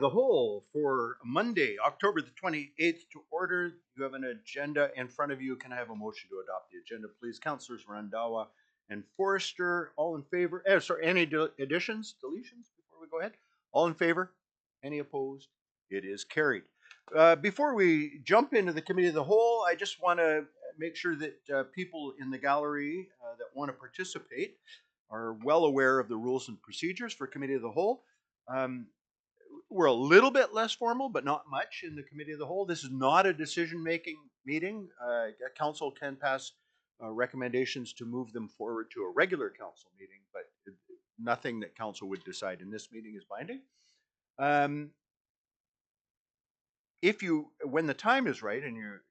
The whole for Monday, October the 28th to order. You have an agenda in front of you. Can I have a motion to adopt the agenda, please? Councilors Randawa and Forrester, all in favor? Sorry, any additions, deletions before we go ahead? All in favor? Any opposed? It is carried. Before we jump into the committee of the whole, I just want to make sure that people in the gallery that want to participate are well aware of the rules and procedures for committee of the whole. We're a little bit less formal, but not much in the committee of the whole. This is not a decision-making meeting. Council can pass recommendations to move them forward to a regular council meeting, but nothing that council would decide in this meeting is binding. If you, when the time is right and you're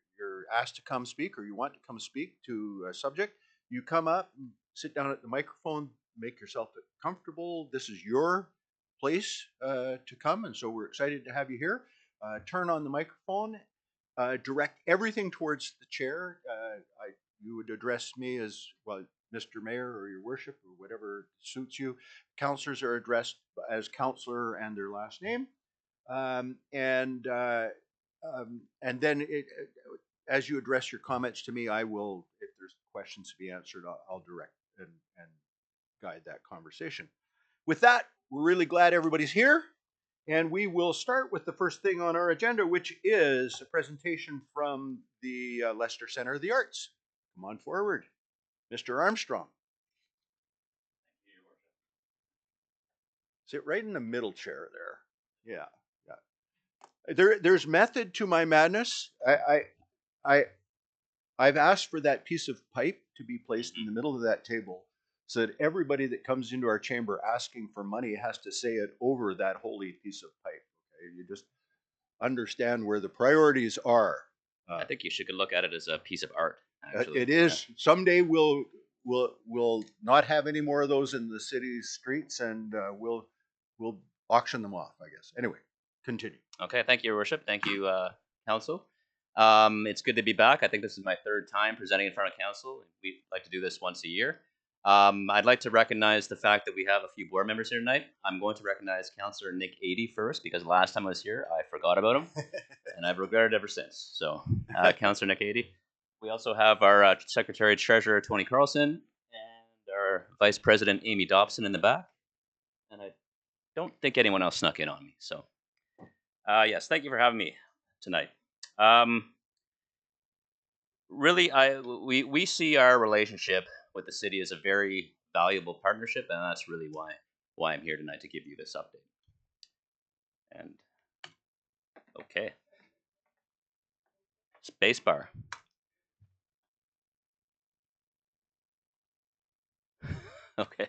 asked to come speak or you want to come speak to a subject, you come up, sit down at the microphone, make yourself comfortable. This is your place to come, and so we're excited to have you here. Turn on the microphone, direct everything towards the chair. You would address me as, well, Mr. Mayor or Your Worship or whatever suits you. Councilors are addressed as councilor and their last name. Um, and uh, and then as you address your comments to me, I will, if there's questions to be answered, I'll direct and guide that conversation. With that, we're really glad everybody's here. And we will start with the first thing on our agenda, which is a presentation from the Leicester Center of the Arts. Come on forward, Mr. Armstrong. Sit right in the middle chair there. Yeah, yeah. There's method to my madness. I, I've asked for that piece of pipe to be placed in the middle of that table so that everybody that comes into our chamber asking for money has to say it over that holy piece of pipe. Okay? You just understand where the priorities are. I think you should look at it as a piece of art. Actually, it is. Yeah. Someday we'll not have any more of those in the city's streets, and we'll auction them off, I guess. Anyway, continue. Okay, thank you, Your Worship. Thank you, Council. It's good to be back. I think this is my third time presenting in front of Council. We like to do this once a year. I'd like to recognize the fact that we have a few board members here tonight. I'm going to recognize Councillor Nick Adey first, because last time I was here, I forgot about him, and I've regretted it ever since. So, Councillor Nick Adey. We also have our Secretary Treasurer, Tony Carlson, and our Vice President, Amy Dobson, in the back. And I don't think anyone else snuck in on me. So, yes, thank you for having me tonight. Really, we see our relationship with the city as a very valuable partnership, and that's really why I'm here tonight, to give you this update. And okay, spacebar. Okay.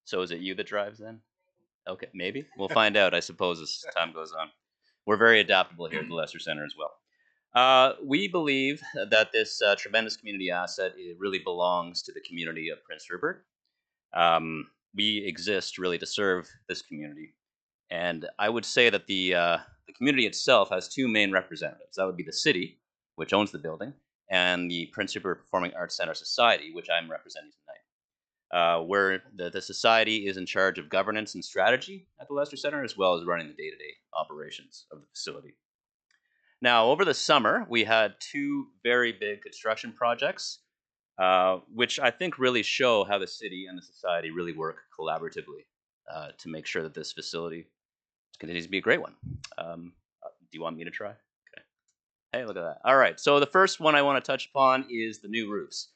So is it you that drives then? Okay, maybe we'll find out, I suppose, as time goes on. We're very adaptable here at the Leicester Center as well. We believe that this tremendous community asset, it really belongs to the community of Prince Rupert. We exist really to serve this community, and I would say that the community itself has two main representatives. That would be the city, which owns the building, and the Prince Rupert Performing Arts Center Society, which I'm representing tonight. Where the society is in charge of governance and strategy at the Leicester Center, as well as running the day-to-day operations of the facility. Now, over the summer, we had two very big construction projects, which I think really show how the city and the society really work collaboratively to make sure that this facility continues to be a great one. Do you want me to try? Okay. Hey, look at that. All right, so the first one I want to touch upon is the new roofs.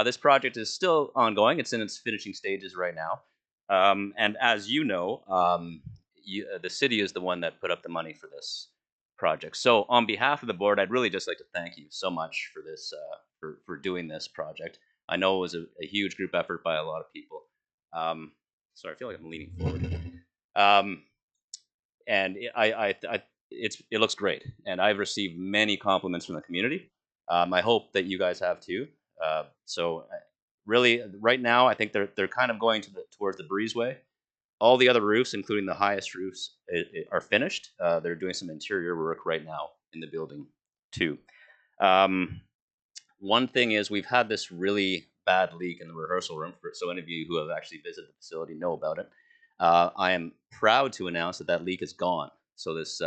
This project is still ongoing. It's in its finishing stages right now. And as you know, the city is the one that put up the money for this project. So on behalf of the board, I'd really just like to thank you so much for this, for doing this project. I know it was a huge group effort by a lot of people. Sorry, I feel like I'm leaning forward. And it looks great. And I've received many compliments from the community. I hope that you guys have too. So really, right now, I think they're kind of going towards the breezeway. All the other roofs, including the highest roofs, are finished. They're doing some interior work right now in the building too. One thing is, we've had this really bad leak in the rehearsal room. So any of you who have actually visited the facility know about it. I am proud to announce that that leak is gone. So this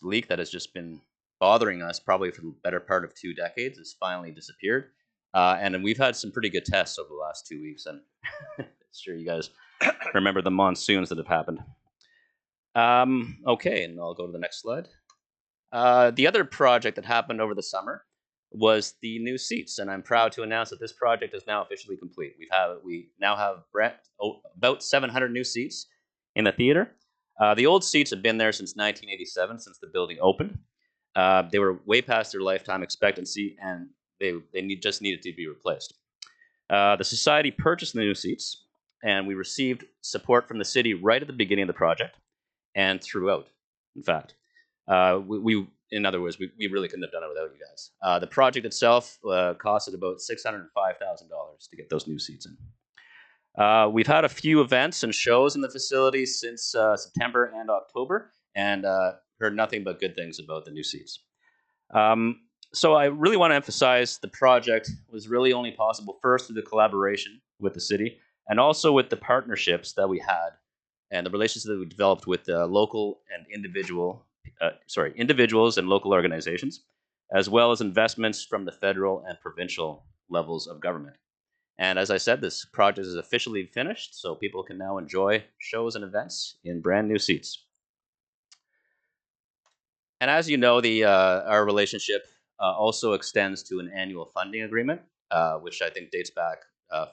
leak that has just been bothering us probably for the better part of 2 decades has finally disappeared. And we've had some pretty good tests over the last 2 weeks, and sure you guys remember the monsoons that have happened. Okay, and I'll go to the next slide. The other project that happened over the summer was the new seats, and I'm proud to announce that this project is now officially complete. We now have about 700 new seats in the theater. The old seats have been there since 1987, since the building opened. They were way past their lifetime expectancy, and just needed to be replaced. The society purchased the new seats, and we received support from the city right at the beginning of the project and throughout. In fact, in other words, we really couldn't have done it without you guys. The project itself costed about $605,000 to get those new seats in. We've had a few events and shows in the facility since September and October, and heard nothing but good things about the new seats. So I really want to emphasize the project was really only possible first through the collaboration with the city, and also with the partnerships that we had and the relationships that we developed with local and individuals and local organizations, as well as investments from the federal and provincial levels of government. And as I said, this project is officially finished, so people can now enjoy shows and events in brand new seats. And as you know, our relationship also extends to an annual funding agreement, which I think dates back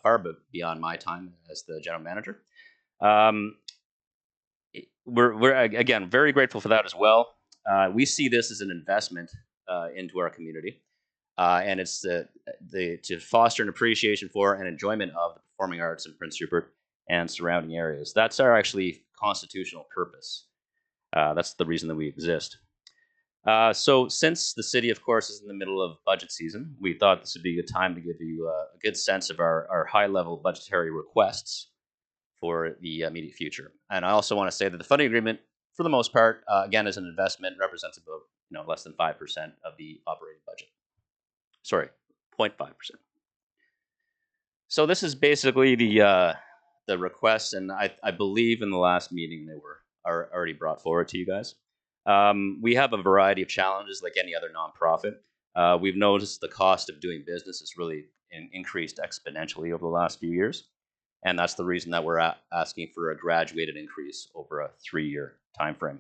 far beyond my time as the general manager. We're again very grateful for that as well. We see this as an investment into our community, and it's to foster an appreciation for and enjoyment of the performing arts in Prince Rupert and surrounding areas. That's our actually constitutional purpose. That's the reason that we exist. So since the city, of course, is in the middle of budget season, we thought this would be a good time to give you a good sense of our high-level budgetary requests for the immediate future. And I also want to say that the funding agreement, for the most part, again, as an investment, represents about less than 5% of the operating budget. Sorry, 0.5%. So this is basically the requests, and I believe in the last meeting they were already brought forward to you guys. We have a variety of challenges like any other nonprofit. We've noticed the cost of doing business has really increased exponentially over the last few years. And that's the reason that we're asking for a graduated increase over a 3-year time frame.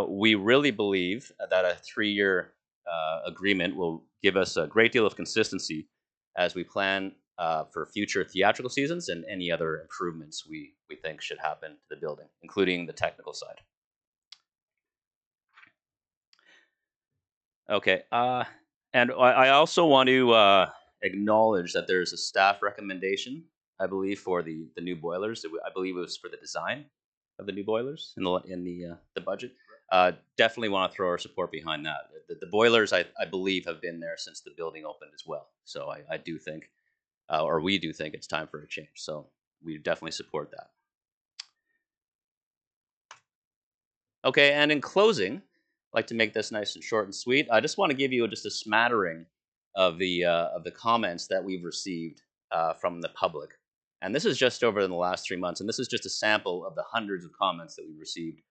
We really believe that a 3-year agreement will give us a great deal of consistency as we plan for future theatrical seasons and any other improvements we think should happen to the building, including the technical side. Okay, and I also want to acknowledge that there's a staff recommendation, I believe, for the new boilers. I believe it was for the design of the new boilers in the budget. Definitely want to throw our support behind that. The boilers, I believe, have been there since the building opened as well. So I do think, or we do think, it's time for a change. So we definitely support that. Okay, and in closing, I'd like to make this nice and short and sweet. I just want to give you just a smattering of the comments that we've received from the public. And this is just over in the last 3 months, and this is just a sample of the hundreds of comments that we received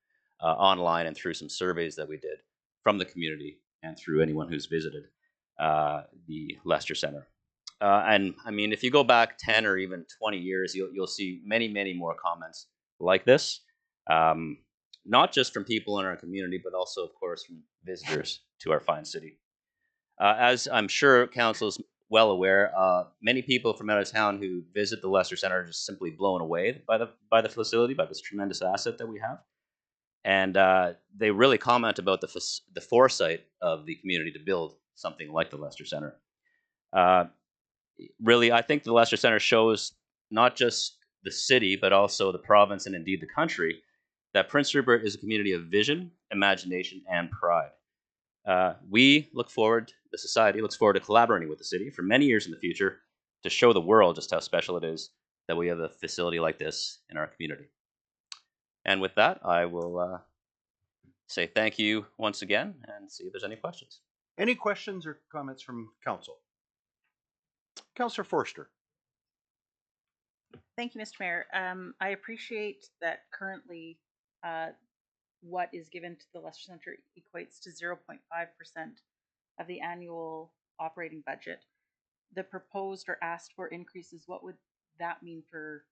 online and through some surveys that we did from the community and through anyone who's visited the Lester Center. And I mean, if you go back 10 or even 20 years, you'll see many, many more comments like this. Not just from people in our community, but also, of course, from visitors to our fine city. As I'm sure council is well aware, many people from out of town who visit the Lester Center are just simply blown away by the facility, by this tremendous asset that we have. And they really comment about the foresight of the community to build something like the Lester Center. Really, I think the Lester Center shows not just the city, but also the province and indeed the country, that Prince Rupert is a community of vision, imagination, and pride. The society looks forward to collaborating with the city for many years in the future to show the world just how special it is that we have a facility like this in our community. And with that, I will say thank you once again and see if there's any questions. Any questions or comments from council? Councillor Forster. Thank you, Mr. Mayor. I appreciate that currently what is given to the Leicester Centre equates to 0.5% of the annual operating budget. The proposed or asked for increases, what would that mean for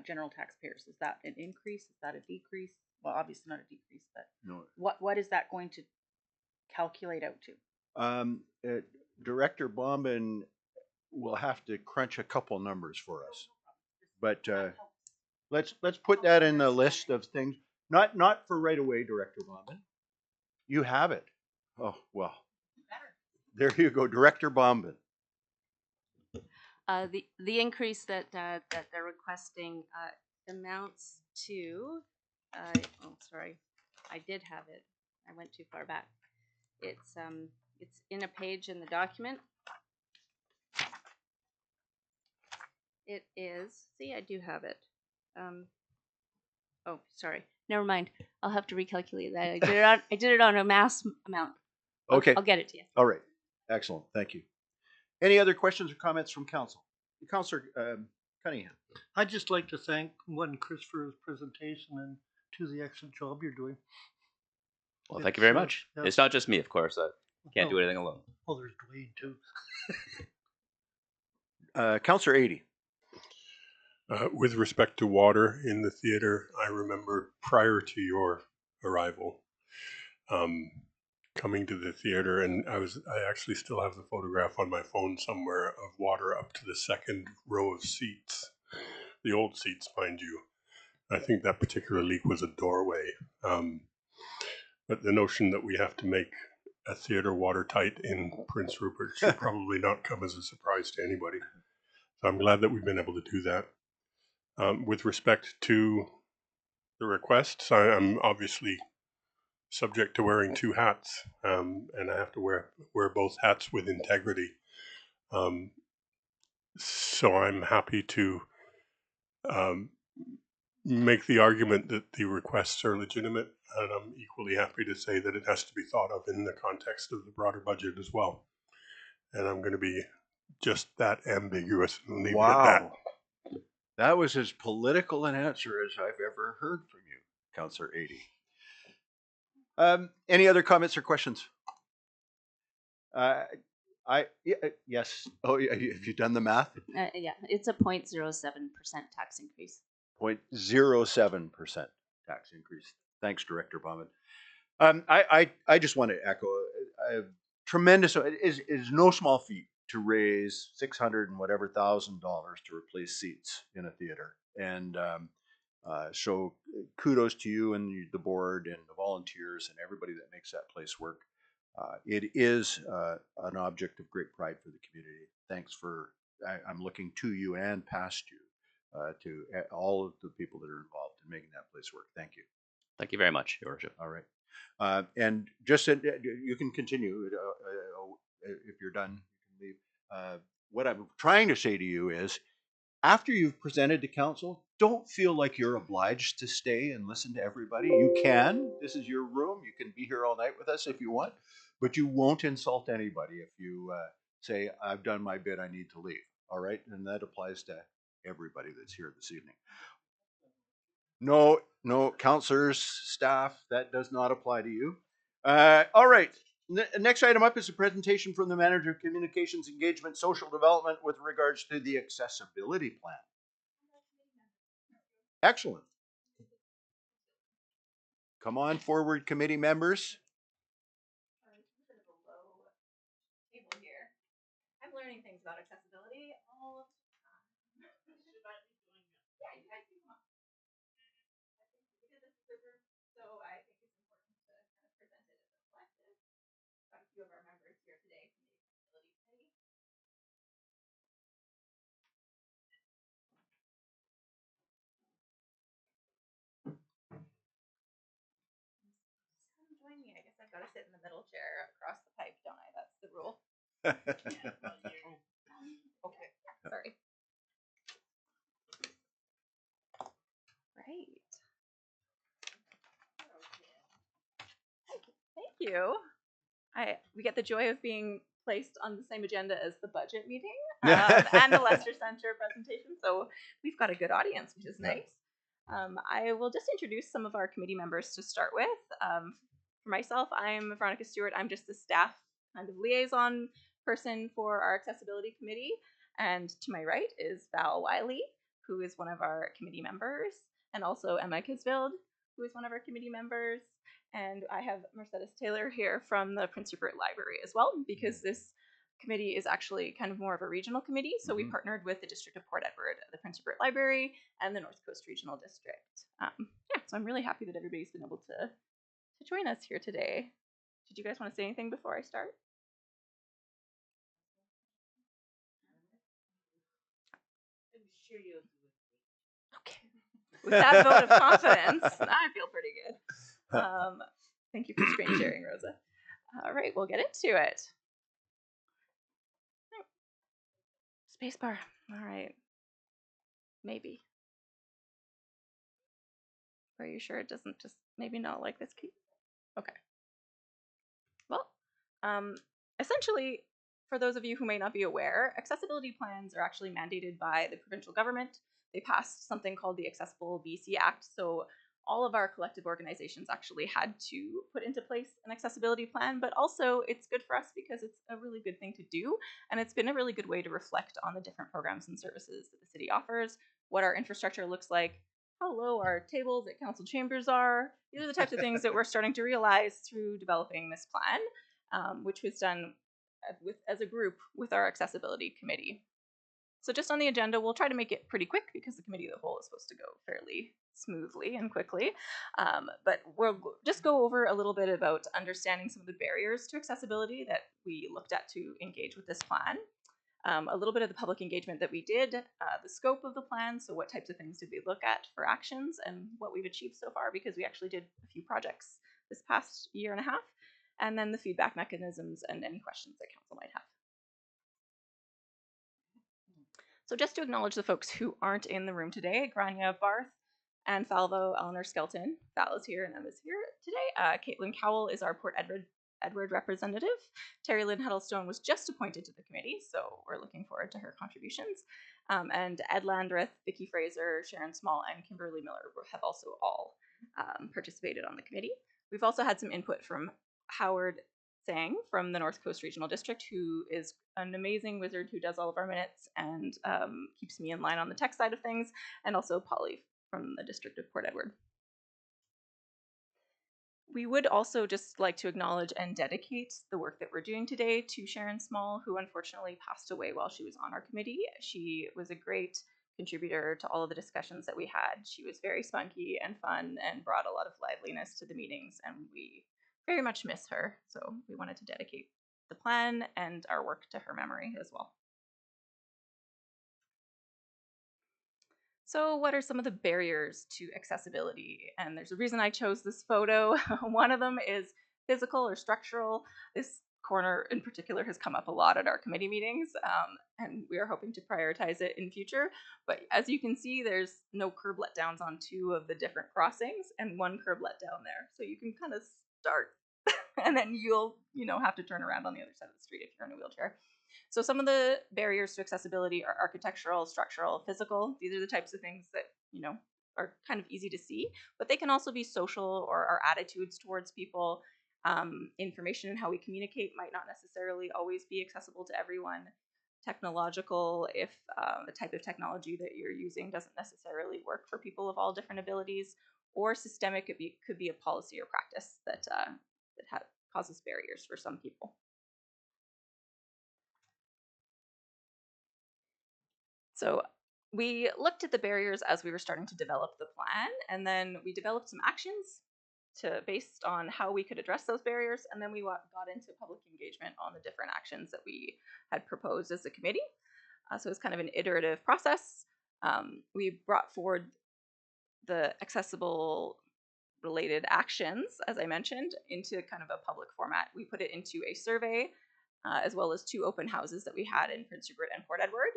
general taxpayers? Is that an increase? Is that a decrease? Well, obviously not a decrease, but No. what is that going to calculate out to? Director Bombin will have to crunch a couple numbers for us, but let's put that in the list of things. Not for right away, Director Bombin. You have it. Oh well. There you go, Director Bombin. The increase that they're requesting amounts to. Oh, sorry, I did have it. I went too far back. It's in a page in the document. It is. See, I do have it. Oh, sorry. Never mind. I'll have to recalculate that. I did it on a mass amount. Okay. I'll get it to you. All right. Excellent. Thank you. Any other questions or comments from council? Councillor Cunningham. I'd just like to thank Chris for his presentation and to the excellent job you're doing. Well, thank you very much. Yeah. It's not just me, of course. I can't do anything alone. Oh, there's Dwayne too. Councillor Adey. With respect to water in the theater, I remember prior to your arrival, coming to the theater, and I actually still have the photograph on my phone somewhere of water up to the second row of seats, the old seats, mind you. I think that particular leak was a doorway. But the notion that we have to make a theater watertight in Prince Rupert should probably not come as a surprise to anybody. So I'm glad that we've been able to do that. With respect to the requests, I'm obviously subject to wearing two hats, and I have to wear both hats with integrity. So I'm happy to make the argument that the requests are legitimate, and I'm equally happy to say that it has to be thought of in the context of the broader budget as well. And I'm going to be just that ambiguous and leave it at that. That was as political an answer as I've ever heard from you, Councillor Adey. Any other comments or questions? Yes. Oh, yeah. Have you done the math? Yeah, it's a 0.07% tax increase. 0.07% tax increase. Thanks, Director Bauman. I just want to echo tremendous. It is no small feat to raise $600 and whatever thousand dollars to replace seats in a theater, and so kudos to you and the board and the volunteers and everybody that makes that place work. It is an object of great pride for the community. Thanks for. I'm looking to you and past you. To all of the people that are involved in making that place work. Thank you. Thank you very much, Your Worship. All right. And just you can continue if you're done. You can leave. What I'm trying to say to you is, after you've presented to council, don't feel like you're obliged to stay and listen to everybody. You can. This is your room. You can be here all night with us if you want, but you won't insult anybody if you say, "I've done my bit. I need to leave." All right, and that applies to everybody that's here this evening. No, councillors, staff, that does not apply to you. All right. Next item up is a presentation from the Manager of Communications Engagement Social Development with regards to the accessibility plan. Excellent. Come on forward, committee members. I'm learning things about accessibility all of the time. Because it's a group, so I think it's important to kind of present it as a collective. Got a few of our members here today from the accessibility committee. Come join me. I guess I've got to sit in the middle chair across the pipe, don't I? That's the rule. Okay, sorry. Right. Thank you. We get the joy of being placed on the same agenda as the budget meeting. and the Leicester Center presentation. So we've got a good audience, which is nice. I will just introduce some of our committee members to start with. For myself, I'm Veronica Stewart. I'm just the staff kind of liaison person for our accessibility committee. And to my right is Val Wiley, who is one of our committee members, and also Emma Kisvild, who is one of our committee members. And I have Mercedes Taylor here from the Prince Rupert Library as well, because this committee is actually kind of more of a regional committee. So we partnered with the District of Port Edward, the Prince Rupert Library, and the North Coast Regional District. Yeah, so I'm really happy that everybody's been able to join us here today. Did you guys want to say anything before I start? I'm sure you'll do it. Okay. With that vote of confidence, I feel pretty good. Thank you for screen sharing, Rosa. All right, we'll get into it. Spacebar. All right. Maybe. Are you sure it doesn't just maybe not like this key? Okay. Well, essentially, for those of you who may not be aware, accessibility plans are actually mandated by the provincial government. They passed something called the Accessible BC Act. So all of our collective organizations actually had to put into place an accessibility plan, but also it's good for us because it's a really good thing to do. And it's been a really good way to reflect on the different programs and services that the city offers, what our infrastructure looks like, how low our tables at council chambers are. These are the types of things that we're starting to realize through developing this plan, which was done as a group with our accessibility committee. So just on the agenda, we'll try to make it pretty quick because the committee of the whole is supposed to go fairly smoothly and quickly. But we'll just go over a little bit about understanding some of the barriers to accessibility that we looked at to engage with this plan. A little bit of the public engagement that we did, the scope of the plan, so what types of things did we look at for actions and what we've achieved so far, because we actually did a few projects this past year and a half, and then the feedback mechanisms and any questions that council might have. So just to acknowledge the folks who aren't in the room today, Grania Barth and Falvo Eleanor Skelton. Val is here and Emma's here today. Caitlin Cowell is our Port Edward representative. Terry Lynn Huddlestone was just appointed to the committee, so we're looking forward to her contributions. And Ed Landreth, Vicki Fraser, Sharon Small, and Kimberly Miller have also all participated on the committee. We've also had some input from Howard Sang from the North Coast Regional District, who is an amazing wizard who does all of our minutes and keeps me in line on the tech side of things, and also Polly from the District of Port Edward. We would also just like to acknowledge and dedicate the work that we're doing today to Sharon Small, who unfortunately passed away while she was on our committee. She was a great contributor to all of the discussions that we had. She was very spunky and fun and brought a lot of liveliness to the meetings, and we very much miss her. So we wanted to dedicate the plan and our work to her memory as well. So what are some of the barriers to accessibility? And there's a reason I chose this photo. One of them is physical or structural. This corner in particular has come up a lot at our committee meetings, and we are hoping to prioritize it in future. But as you can see, there's no curb letdowns on 2 of the different crossings and 1 curb letdown there. So you can kind of start and then you'll have to turn around on the other side of the street if you're in a wheelchair. So some of the barriers to accessibility are architectural, structural, physical. These are the types of things that are kind of easy to see, but they can also be social or our attitudes towards people. Information and how we communicate might not necessarily always be accessible to everyone. Technological, if the type of technology that you're using doesn't necessarily work for people of all different abilities, or systemic, could be a policy or practice that causes barriers for some people. So we looked at the barriers as we were starting to develop the plan, and then we developed some actions based on how we could address those barriers, and then we got into public engagement on the different actions that we had proposed as a committee. So it's kind of an iterative process. We brought forward the accessible related actions, as I mentioned, into kind of a public format. We put it into a survey, as well as 2 open houses that we had in Prince Rupert and Port Edward,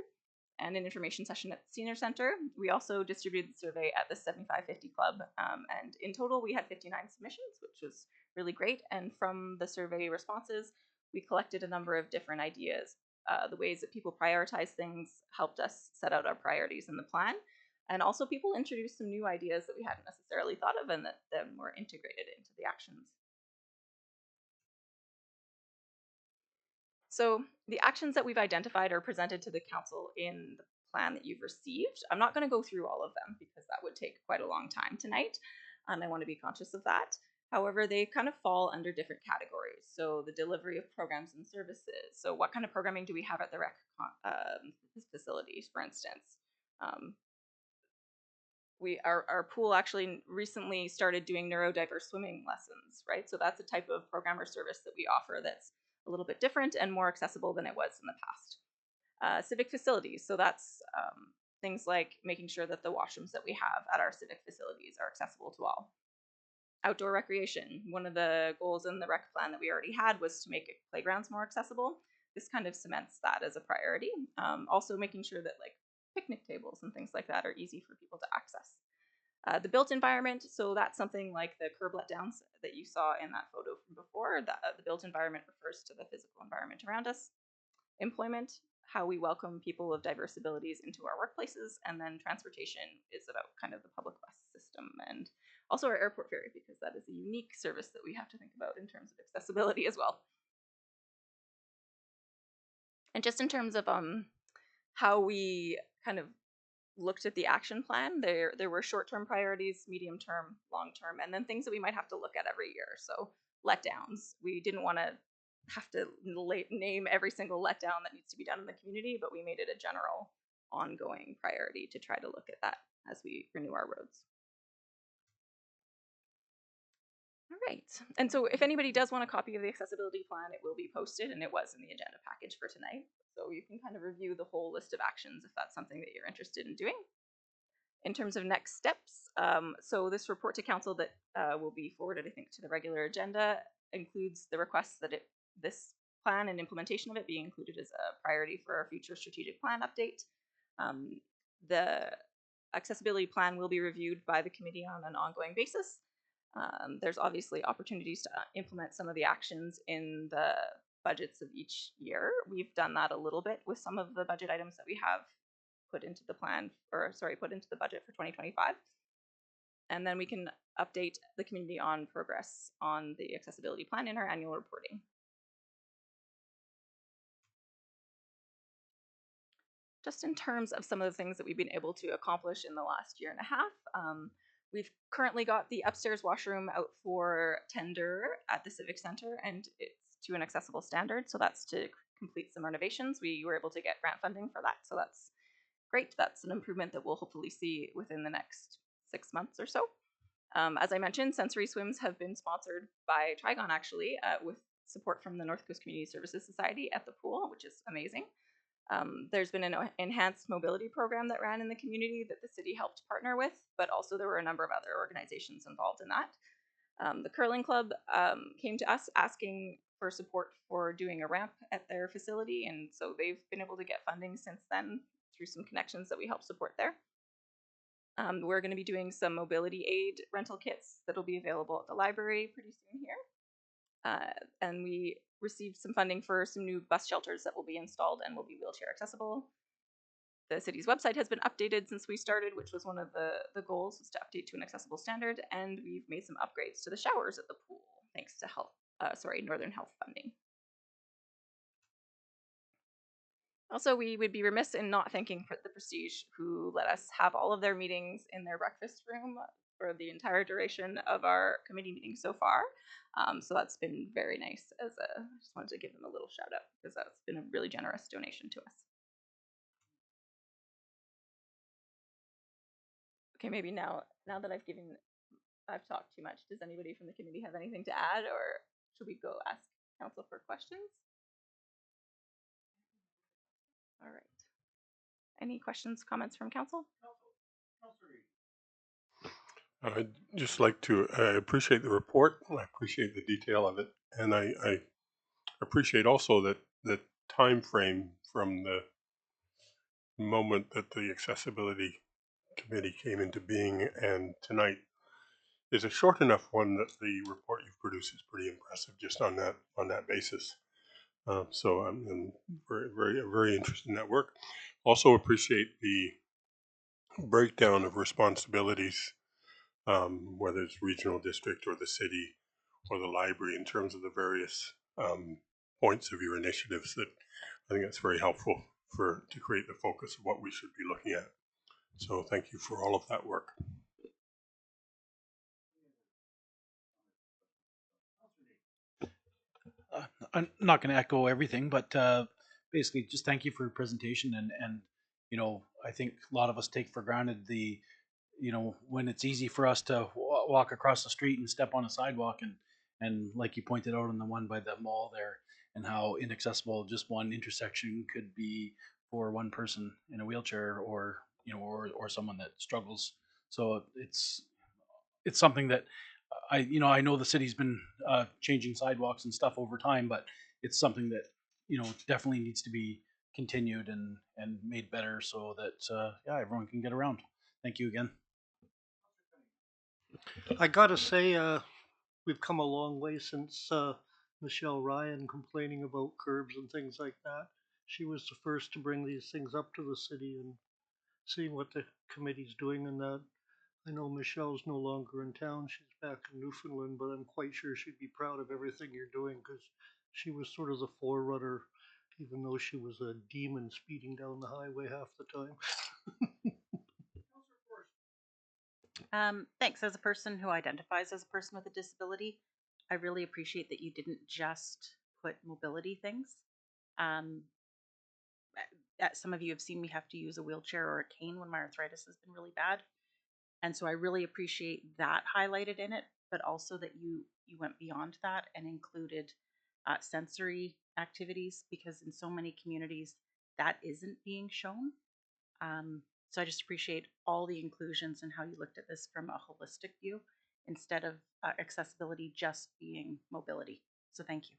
and an information session at the Senior Center. We also distributed the survey at the 7550 Club, and in total we had 59 submissions, which was really great. And from the survey responses, we collected a number of different ideas the ways that people prioritize things helped us set out our priorities in the plan. And also people introduced some new ideas that we hadn't necessarily thought of and that then were integrated into the actions. So the actions that we've identified are presented to the council in the plan that you've received. I'm not going to go through all of them because that would take quite a long time tonight, and I want to be conscious of that. However, they kind of fall under different categories. So the delivery of programs and services. So what kind of programming do we have at the rec facilities, for instance? Our pool actually recently started doing neurodiverse swimming lessons, right? So that's a type of program or service that we offer that's a little bit different and more accessible than it was in the past. Civic facilities, so that's things like making sure that the washrooms that we have at our civic facilities are accessible to all. Outdoor recreation, one of the goals in the rec plan that we already had was to make playgrounds more accessible. This kind of cements that as a priority. Also making sure that like picnic tables and things like that are easy for people to access. The built environment, so that's something like the curb let downs that you saw in that photo from before. The built environment refers to the physical environment around us. Employment, how we welcome people of diverse abilities into our workplaces, and then transportation is about kind of the public bus system and also our airport ferry, because that is a unique service that we have to think about in terms of accessibility as well. And just in terms of how we kind of looked at the action plan, there were short-term priorities, medium-term, long-term, and then things that we might have to look at every year. So letdowns, we didn't want to have to name every single letdown that needs to be done in the community, but we made it a general ongoing priority to try to look at that as we renew our roads. All right, and so if anybody does want a copy of the accessibility plan, it will be posted, and it was in the agenda package for tonight. So you can kind of review the whole list of actions if that's something that you're interested in doing. In terms of next steps, so this report to council that will be forwarded, I think, to the regular agenda includes the request that this plan and implementation of it be included as a priority for our future strategic plan update. The accessibility plan will be reviewed by the committee on an ongoing basis. There's obviously opportunities to implement some of the actions in the budgets of each year. We've done that a little bit with some of the budget items that we have put into the plan, or sorry, put into the budget for 2025. And then we can update the community on progress on the accessibility plan in our annual reporting. Just in terms of some of the things that we've been able to accomplish in the last year and a half, we've currently got the upstairs washroom out for tender at the Civic Center, and it's to an accessible standard. So that's to complete some renovations. We were able to get grant funding for that. So that's great. That's an improvement that we'll hopefully see within the next 6 months or so. As I mentioned, sensory swims have been sponsored by Trigon actually, with support from the North Coast Community Services Society at the pool, which is amazing. There's been an enhanced mobility program that ran in the community that the city helped partner with, but also there were a number of other organizations involved in that. The curling club came to us asking for support for doing a ramp at their facility, and so they've been able to get funding since then through some connections that we help support there. We're going to be doing some mobility aid rental kits that'll be available at the library pretty soon here. And we received some funding for some new bus shelters that will be installed and will be wheelchair accessible. The city's website has been updated since we started, which was one of the goals, was to update to an accessible standard, and we've made some upgrades to the showers at the pool thanks to Northern Health funding. Also, we would be remiss in not thanking the Prestige, who let us have all of their meetings in their breakfast room for the entire duration of our committee meetings so far. So that's been very nice. I just wanted to give them a little shout out because that's been a really generous donation to us. Okay, maybe now that I've talked too much, does anybody from the committee have anything to add, or should we go ask council for questions? All right. Any questions, comments from council? I'd just like to, I appreciate the report. I appreciate the detail of it. And I appreciate also that the time frame from the moment that the accessibility committee came into being and tonight is a short enough one that the report you've produced is pretty impressive just on that basis. So I'm very interested in that work. Also appreciate the breakdown of responsibilities, whether it's regional district or the city or the library, in terms of the various points of your initiatives. That I think that's very helpful to create the focus of what we should be looking at. So thank you for all of that work. I'm not going to echo everything, but basically just thank you for your presentation. And, you know, I think a lot of us take for granted you know, when it's easy for us to walk across the street and step on a sidewalk and like you pointed out on the one by the mall there, and how inaccessible just one intersection could be for one person in a wheelchair, or, you know, or someone that struggles. So it's something that I know the city's been changing sidewalks and stuff over time, but it's something that, you know, definitely needs to be continued and made better so that yeah, everyone can get around. Thank you again. I gotta say, we've come a long way since Michelle Ryan complaining about curbs and things like that. She was the first to bring these things up to the city, and seeing what the committee's doing and that. I know Michelle's no longer in town. She's back in Newfoundland, but I'm quite sure she'd be proud of everything you're doing, because she was sort of the forerunner, even though she was a demon speeding down the highway half the time. Thanks. As a person who identifies as a person with a disability, I really appreciate that you didn't just put mobility things. Um, some of you have seen me have to use a wheelchair or a cane when my arthritis has been really bad. And so I really appreciate that highlighted in it, but also that you went beyond that and included sensory activities, because in so many communities that isn't being shown. So I just appreciate all the inclusions and how you looked at this from a holistic view instead of accessibility just being mobility. So thank you.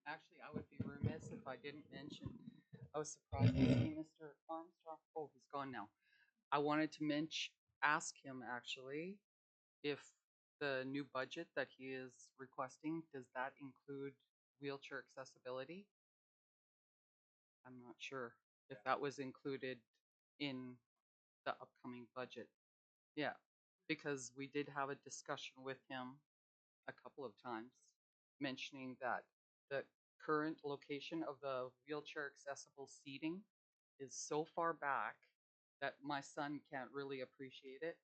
Actually, I would be remiss if I didn't mention. I was surprised to see Mr. Armstrong. Oh, he's gone now. I wanted to ask him actually if the new budget that he is requesting, does that include wheelchair accessibility? I'm not sure if that was included in the upcoming budget. Yeah, because we did have a discussion with him a couple of times, mentioning that the current location of the wheelchair accessible seating is so far back that my son can't really appreciate it.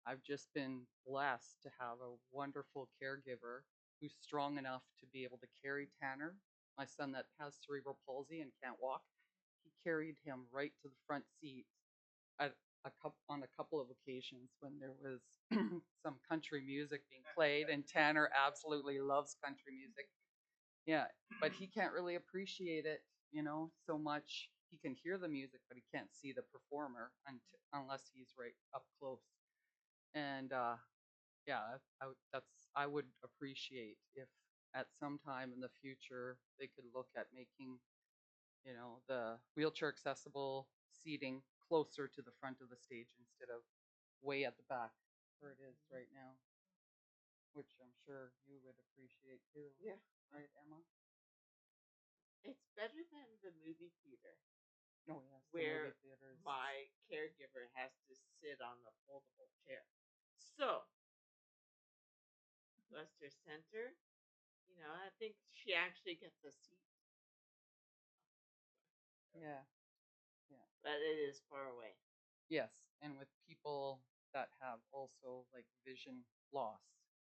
I've just been blessed to have a wonderful caregiver who's strong enough to be able to carry Tanner, my son that has cerebral palsy and can't walk. He carried him right to the front seat at on a couple of occasions when there was some country music being played, and Tanner absolutely loves country music. Yeah, but he can't really appreciate it, you know, so much. He can hear the music, but he can't see the performer unless he's right up close. And yeah, I would appreciate if at some time in the future they could look at making, you know, the wheelchair accessible seating closer to the front of the stage instead of way at the back where it is right now, which I'm sure you would appreciate too. Yeah. Right, Emma? It's better than the movie theater Oh, yes, the where movie theaters. my caregiver has to sit on the foldable chair. So, Leicester Center, you know, I think she actually gets a seat, Yeah, yeah. but it is far away. Yes, and with people that have also like vision loss,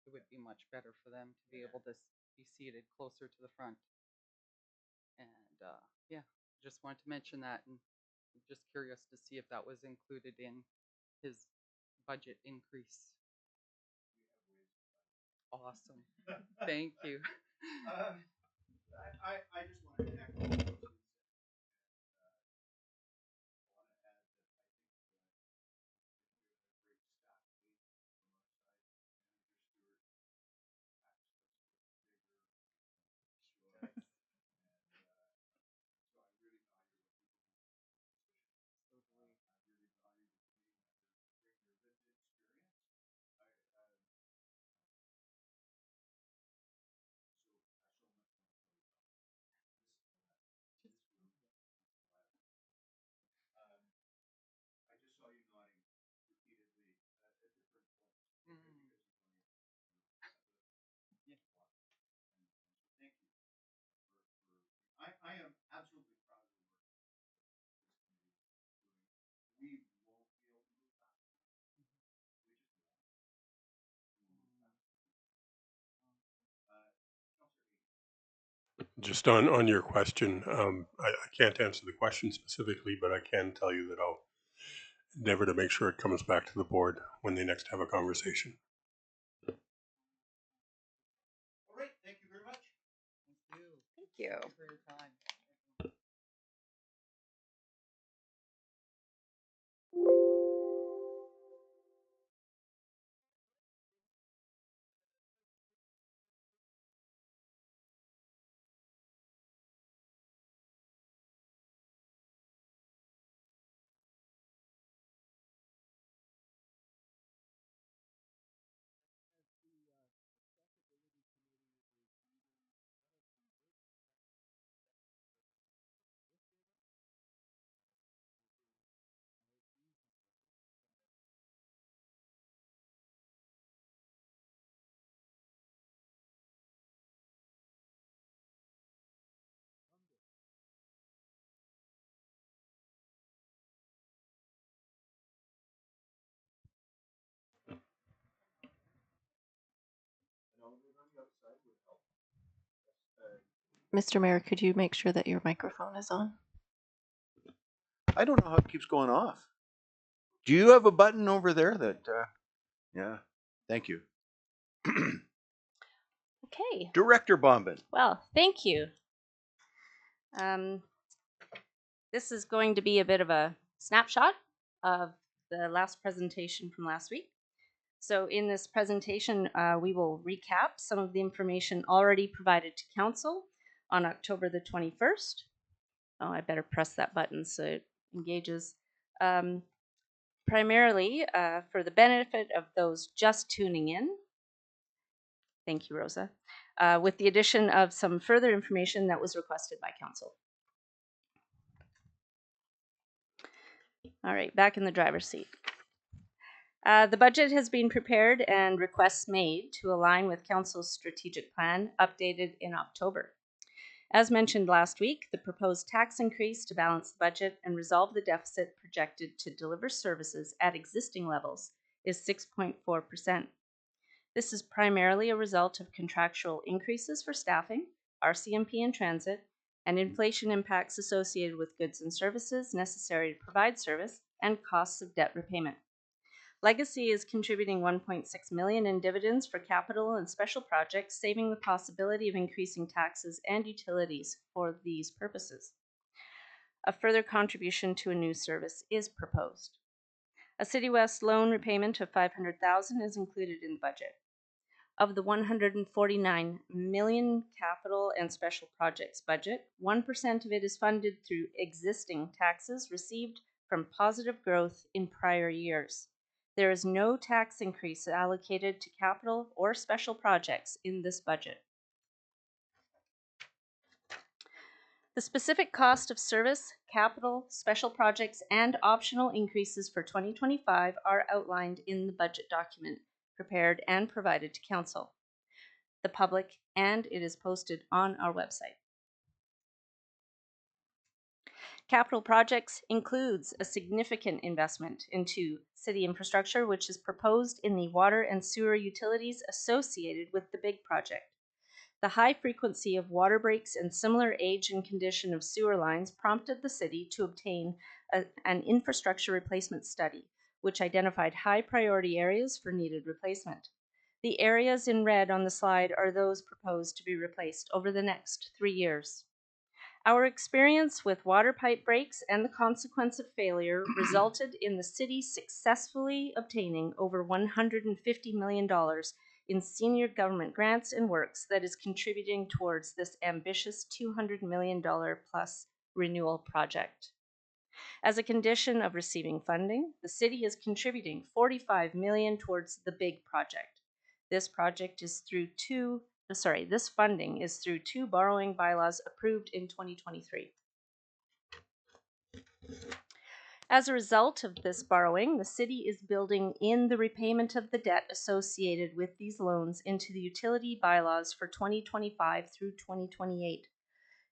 it would be much better for them to be able to be seated closer to the front. And yeah, just wanted to mention that, and I'm just curious to see if that was included in his budget increase. Awesome. Thank you. I just wanted to echo those. absolutely proud of the work this committee is doing. We won't be able to move fast enough. We just won't. Councillor Hayes. Just on your question, I can't answer the question specifically, but I can tell you that I'll endeavor to make sure it comes back to the board when they next have a conversation. All right, thank you very much. Thank you. Thank you. Thank you for your time. Mr. Mayor, could you make sure that your microphone is on? I don't know how it keeps going off. Do you have a button over there that, yeah, thank you. Okay. Director Bombin. Well, thank you. This is going to be a bit of a snapshot of the last presentation from last week. So in this presentation, we will recap some of the information already provided to Council on October the 21st. Oh, I better press that button so it engages. Primarily for the benefit of those just tuning in. Thank you, Rosa. With the addition of some further information that was requested by Council. All right, back in the driver's seat. The budget has been prepared and requests made to align with Council's strategic plan updated in October. As mentioned last week, the proposed tax increase to balance the budget and resolve the deficit projected to deliver services at existing levels is 6.4%. This is primarily a result of contractual increases for staffing, RCMP and transit, and inflation impacts associated with goods and services necessary to provide service and costs of debt repayment. Legacy is contributing $1.6 million in dividends for capital and special projects, saving the possibility of increasing taxes and utilities for these purposes. A further contribution to a new service is proposed. A City West loan repayment of $500,000 is included in the budget. Of the $149 million capital and special projects budget, 1% of it is funded through existing taxes received from positive growth in prior years. There is no tax increase allocated to capital or special projects in this budget. The specific cost of service, capital, special projects, and optional increases for 2025 are outlined in the budget document prepared and provided to Council, the public, and it is posted on our website. Capital projects includes a significant investment into city infrastructure, which is proposed in the water and sewer utilities associated with the big project. The high frequency of water breaks and similar age and condition of sewer lines prompted the city to obtain an infrastructure replacement study, which identified high priority areas for needed replacement. The areas in red on the slide are those proposed to be replaced over the next 3 years. Our experience with water pipe breaks and the consequence of failure resulted in the city successfully obtaining over $150 million in senior government grants and works that is contributing towards this ambitious $200 million plus renewal project. As a condition of receiving funding, the city is contributing $45 million towards the big project. This project is through this funding is through 2 borrowing bylaws approved in 2023. As a result of this borrowing, the city is building in the repayment of the debt associated with these loans into the utility bylaws for 2025 through 2028.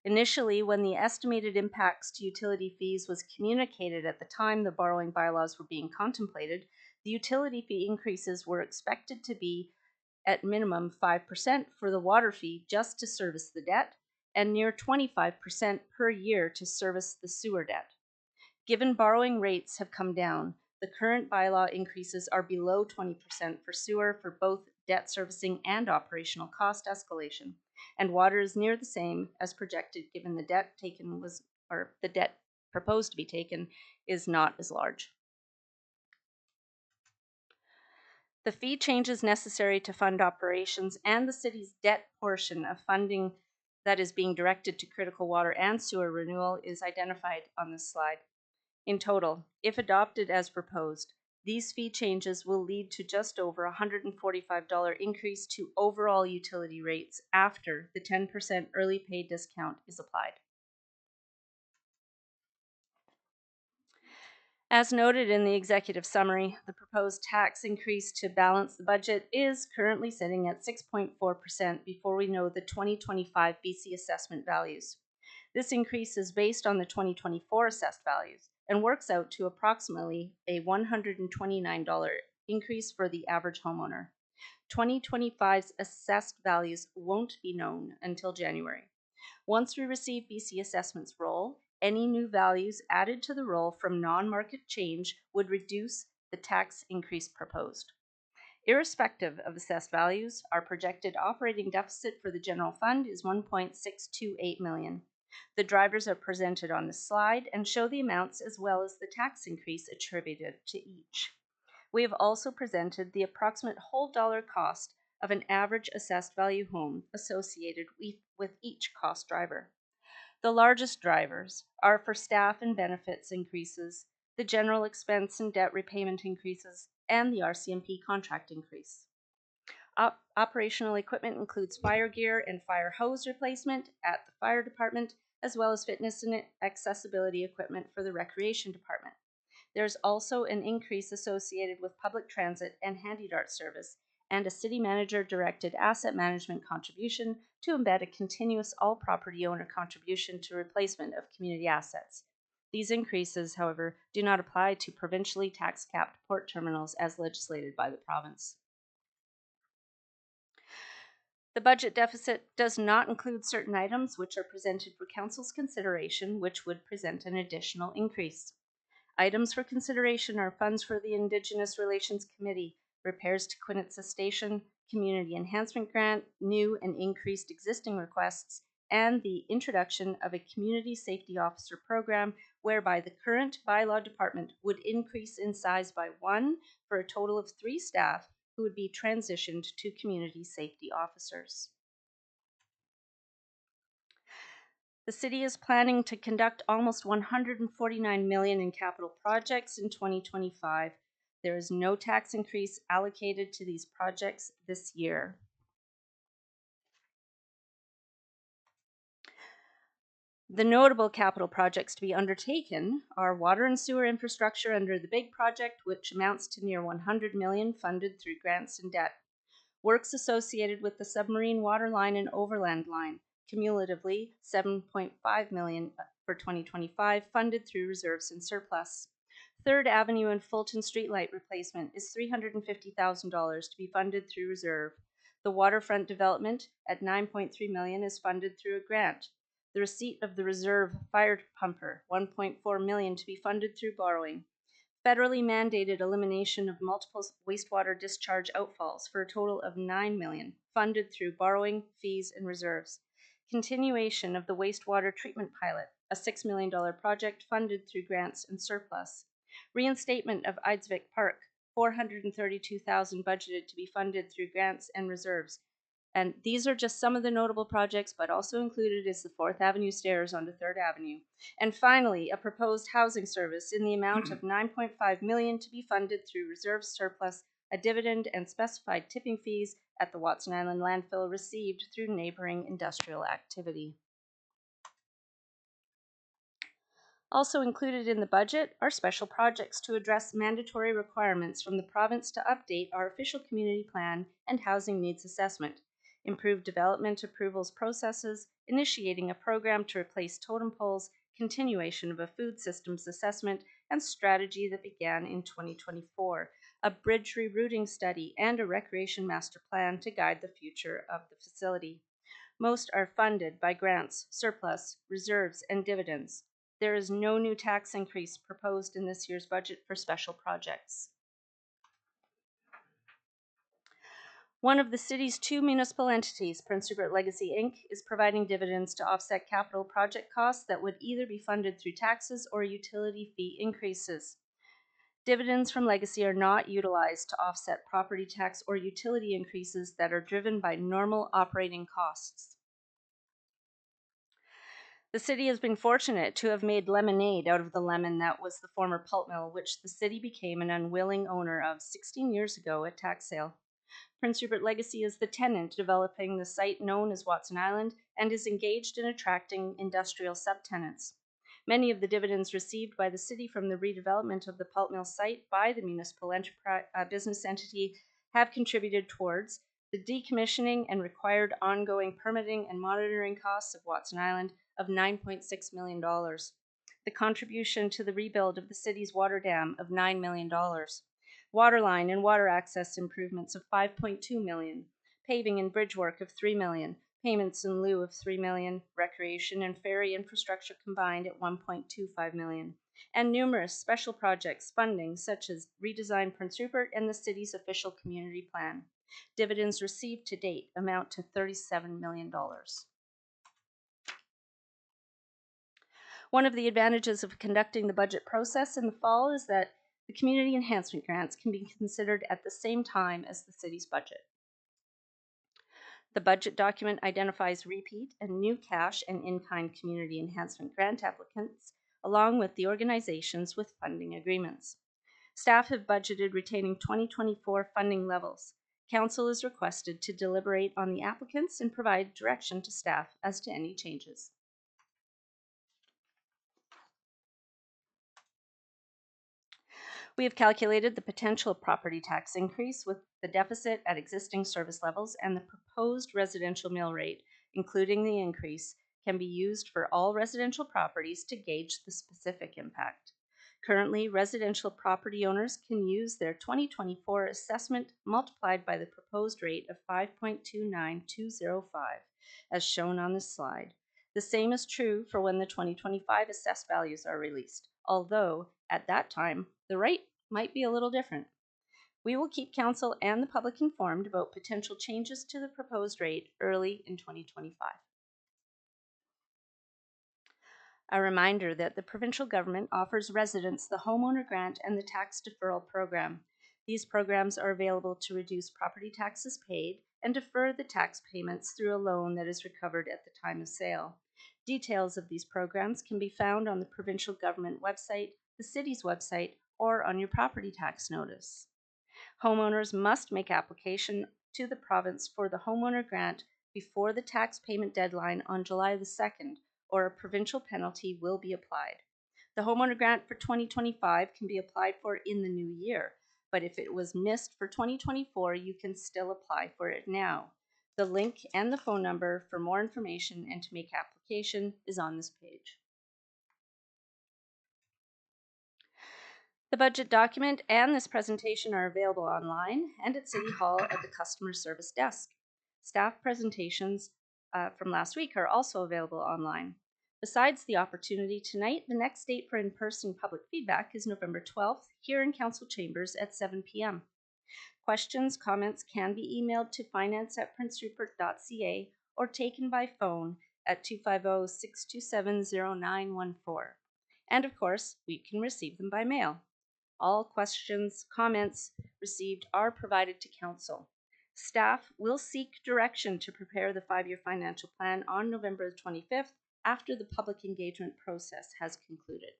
Initially, when the estimated impacts to utility fees was communicated at the time the borrowing bylaws were being contemplated, the utility fee increases were expected to be at minimum 5% for the water fee just to service the debt, and near 25% per year to service the sewer debt. Given borrowing rates have come down, the current bylaw increases are below 20% for sewer for both debt servicing and operational cost escalation, and water is near the same as projected given the debt taken was, or the debt proposed to be taken is not as large. The fee changes necessary to fund operations and the city's debt portion of funding that is being directed to critical water and sewer renewal is identified on this slide. In total, if adopted as proposed, these fee changes will lead to just over a $145 increase to overall utility rates after the 10% early pay discount is applied. As noted in the executive summary, the proposed tax increase to balance the budget is currently sitting at 6.4% before we know the 2025 BC assessment values. This increase is based on the 2024 assessed values and works out to approximately a $129 increase for the average homeowner. 2025's assessed values won't be known until January. Once we receive BC Assessment's roll, any new values added to the roll from non-market change would reduce the tax increase proposed. Irrespective of assessed values, our projected operating deficit for the general fund is $1.628 million. The drivers are presented on the slide and show the amounts as well as the tax increase attributed to each. We have also presented the approximate whole dollar cost of an average assessed value home associated with each cost driver. The largest drivers are for staff and benefits increases, the general expense and debt repayment increases, and the RCMP contract increase. Operational equipment includes fire gear and fire hose replacement at the fire department, as well as fitness and accessibility equipment for the recreation department. There's also an increase associated with public transit and handy dart service, and a city manager directed asset management contribution to embed a continuous all property owner contribution to replacement of community assets. These increases, however, do not apply to provincially tax capped port terminals as legislated by the province. The budget deficit does not include certain items which are presented for council's consideration, which would present an additional increase. Items for consideration are funds for the Indigenous Relations Committee, repairs to Quinitsa Station, community enhancement grant, new and increased existing requests, and the introduction of a community safety officer program whereby the current bylaw department would increase in size by 1 for a total of 3 staff who would be transitioned to community safety officers. The city is planning to conduct almost $149 million in capital projects in 2025. There is no tax increase allocated to these projects this year. The notable capital projects to be undertaken are water and sewer infrastructure under the BIG project, which amounts to near $100 million funded through grants and debt. Works associated with the submarine water line and overland line, cumulatively $7.5 million for 2025, funded through reserves and surplus. 3rd Avenue and Fulton Streetlight replacement is $350,000 to be funded through reserve. The waterfront development at $9.3 million is funded through a grant. The receipt of the reserve fire pumper, $1.4 million to be funded through borrowing. Federally mandated elimination of multiple wastewater discharge outfalls for a total of $9 million, funded through borrowing, fees, and reserves. Continuation of the wastewater treatment pilot, a $6 million project funded through grants and surplus. Reinstatement of Eidsvik Park, $432,000 budgeted to be funded through grants and reserves. And these are just some of the notable projects, but also included is the 4th Avenue stairs onto 3rd Avenue. And finally, a proposed housing service in the amount of $9.5 million to be funded through reserves surplus, a dividend and specified tipping fees at the Watson Island landfill received through neighboring industrial activity. Also included in the budget are special projects to address mandatory requirements from the province to update our official community plan and housing needs assessment. improve development approvals processes, initiating a program to replace totem poles, continuation of a food systems assessment and strategy that began in 2024, a bridge rerouting study, and a recreation master plan to guide the future of the facility. Most are funded by grants, surplus, reserves, and dividends. There is no new tax increase proposed in this year's budget for special projects. One of the city's two municipal entities, Prince Rupert Legacy Inc., is providing dividends to offset capital project costs that would either be funded through taxes or utility fee increases. Dividends from Legacy are not utilized to offset property tax or utility increases that are driven by normal operating costs. The city has been fortunate to have made lemonade out of the lemon that was the former pulp mill, which the city became an unwilling owner of 16 years ago at tax sale. Prince Rupert Legacy is the tenant developing the site known as Watson Island and is engaged in attracting industrial subtenants. Many of the dividends received by the city from the redevelopment of the pulp mill site by the municipal business entity have contributed towards the decommissioning and required ongoing permitting and monitoring costs of Watson Island of $9.6 million. The contribution to the rebuild of the city's water dam of $9 million. Water line and water access improvements of $5.2 million, paving and bridge work of $3 million, payments in lieu of $3 million, recreation and ferry infrastructure combined at $1.25 million, and numerous special projects funding such as Redesign Prince Rupert and the city's official community plan. Dividends received to date amount to $37 million. One of the advantages of conducting the budget process in the fall is that the community enhancement grants can be considered at the same time as the city's budget. The budget document identifies repeat and new cash and in-kind community enhancement grant applicants, along with the organizations with funding agreements. Staff have budgeted retaining 2024 funding levels. Council is requested to deliberate on the applicants and provide direction to staff as to any changes. We have calculated the potential property tax increase with the deficit at existing service levels, and the proposed residential mill rate, including the increase, can be used for all residential properties to gauge the specific impact. Currently, residential property owners can use their 2024 assessment multiplied by the proposed rate of 5.29205, as shown on this slide. The same is true for when the 2025 assessed values are released, although at that time, the rate might be a little different. We will keep council and the public informed about potential changes to the proposed rate early in 2025. A reminder that the provincial government offers residents the homeowner grant and the tax deferral program. These programs are available to reduce property taxes paid and defer the tax payments through a loan that is recovered at the time of sale. Details of these programs can be found on the provincial government website, the city's website, or on your property tax notice. Homeowners must make application to the province for the homeowner grant before the tax payment deadline on July the 2nd, or a provincial penalty will be applied. The homeowner grant for 2025 can be applied for in the new year, but if it was missed for 2024, you can still apply for it now. The link and the phone number for more information and to make application is on this page. The budget document and this presentation are available online and at City Hall at the customer service desk. Staff presentations from last week are also available online. Besides the opportunity tonight, the next date for in-person public feedback is November 12th here in Council Chambers at 7 p.m. Questions, comments can be emailed to finance@princerupert.ca or taken by phone at 250-627-0914. And of course, we can receive them by mail. All questions, comments received are provided to Council. Staff will seek direction to prepare the 5-year financial plan on November 25th after the public engagement process has concluded.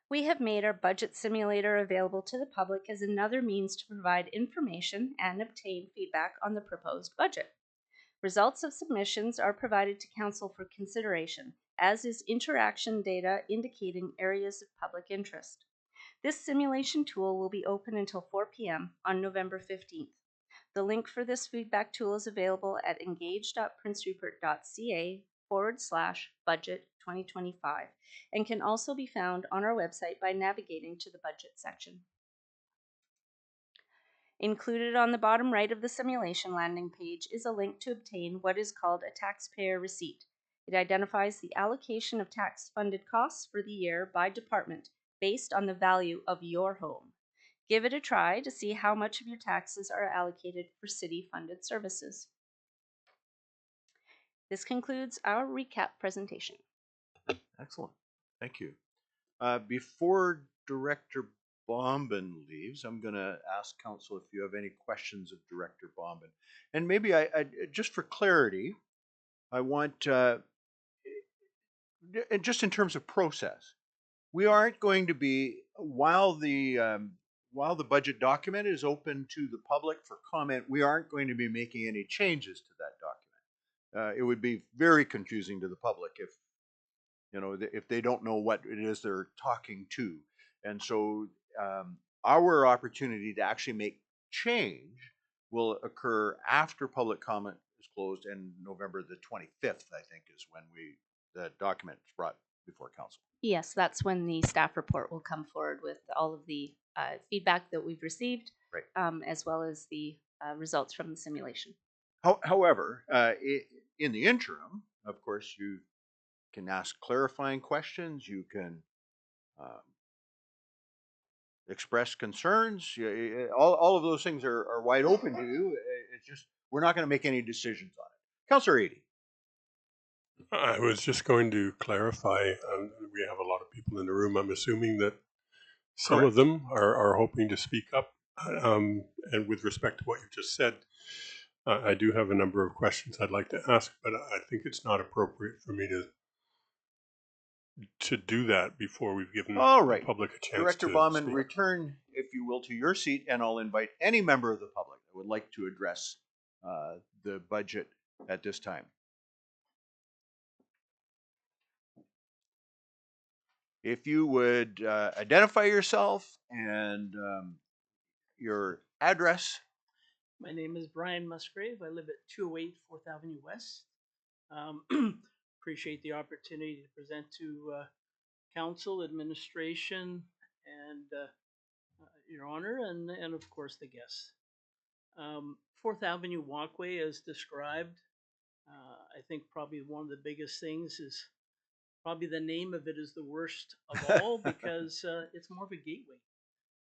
We have made our budget simulator available to the public as another means to provide information and obtain feedback on the proposed budget. Results of submissions are provided to Council for consideration, as is interaction data indicating areas of public interest. This simulation tool will be open until 4 p.m. on November 15th. The link for this feedback tool is available at engage.princerupert.ca/budget 2025 and can also be found on our website by navigating to the budget section. Included on the bottom right of the simulation landing page is a link to obtain what is called a taxpayer receipt. It identifies the allocation of tax-funded costs for the year by department based on the value of your home. Give it a try to see how much of your taxes are allocated for city-funded services. This concludes our recap presentation. Excellent. Thank you. Before Director Bombin leaves, I'm going to ask Council if you have any questions of Director Bombin. And maybe I just for clarity, I want, and just in terms of process, we aren't going to be, while the budget document is open to the public for comment, we aren't going to be making any changes to that document. It would be very confusing to the public if, if they don't know what it is they're talking to. And so our opportunity to actually make change will occur after public comment is closed, and November the 25th, I think, is when the document is brought before council. Yes, that's when the staff report will come forward with all of the feedback that we've received, right. As well as the results from the simulation. However, in the interim, of course, you can ask clarifying questions. You can express concerns. All of those things are wide open to you. It's just we're not going to make any decisions on it. Councillor Eadie. I was just going to clarify. We have a lot of people in the room. I'm assuming that some Correct. of them are hoping to speak up. And with respect to what you just said, I do have a number of questions I'd like to ask, but I think it's not appropriate for me to do that before we've given the public a chance Director to Bauman, speak. return, if you will, to your seat, and I'll invite any member of the public that would like to address the budget at this time. If you would identify yourself and your address. My name is Brian Musgrave. I live at 208 4th Avenue West. Appreciate the opportunity to present to council, administration, and your honor, and of course the guests. 4th Avenue walkway, as described, I think probably one of the biggest things is probably the name of it is the worst of all because it's more of a gateway.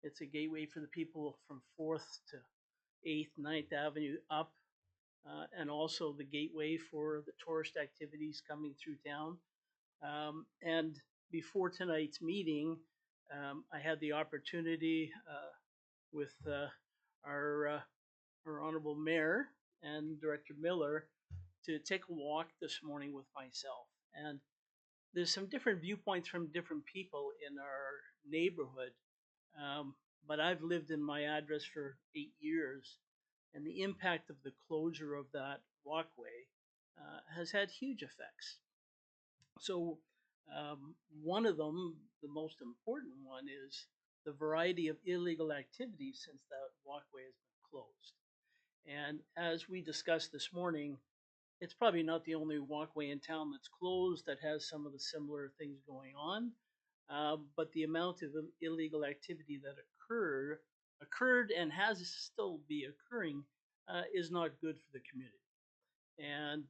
It's a gateway for the people from 4th to 8th, 9th Avenue up, and also the gateway for the tourist activities coming through town. And before tonight's meeting, I had the opportunity with our Honorable Mayor and Director Miller to take a walk this morning with myself. And there's some different viewpoints from different people in our neighborhood, but I've lived in my address for 8 years, and the impact of the closure of that walkway has had huge effects. So one of them, the most important one, is the variety of illegal activities since that walkway has been closed. And as we discussed this morning, it's probably not the only walkway in town that's closed that has some of the similar things going on. But the amount of illegal activity that occurred and has still be occurring is not good for the community. And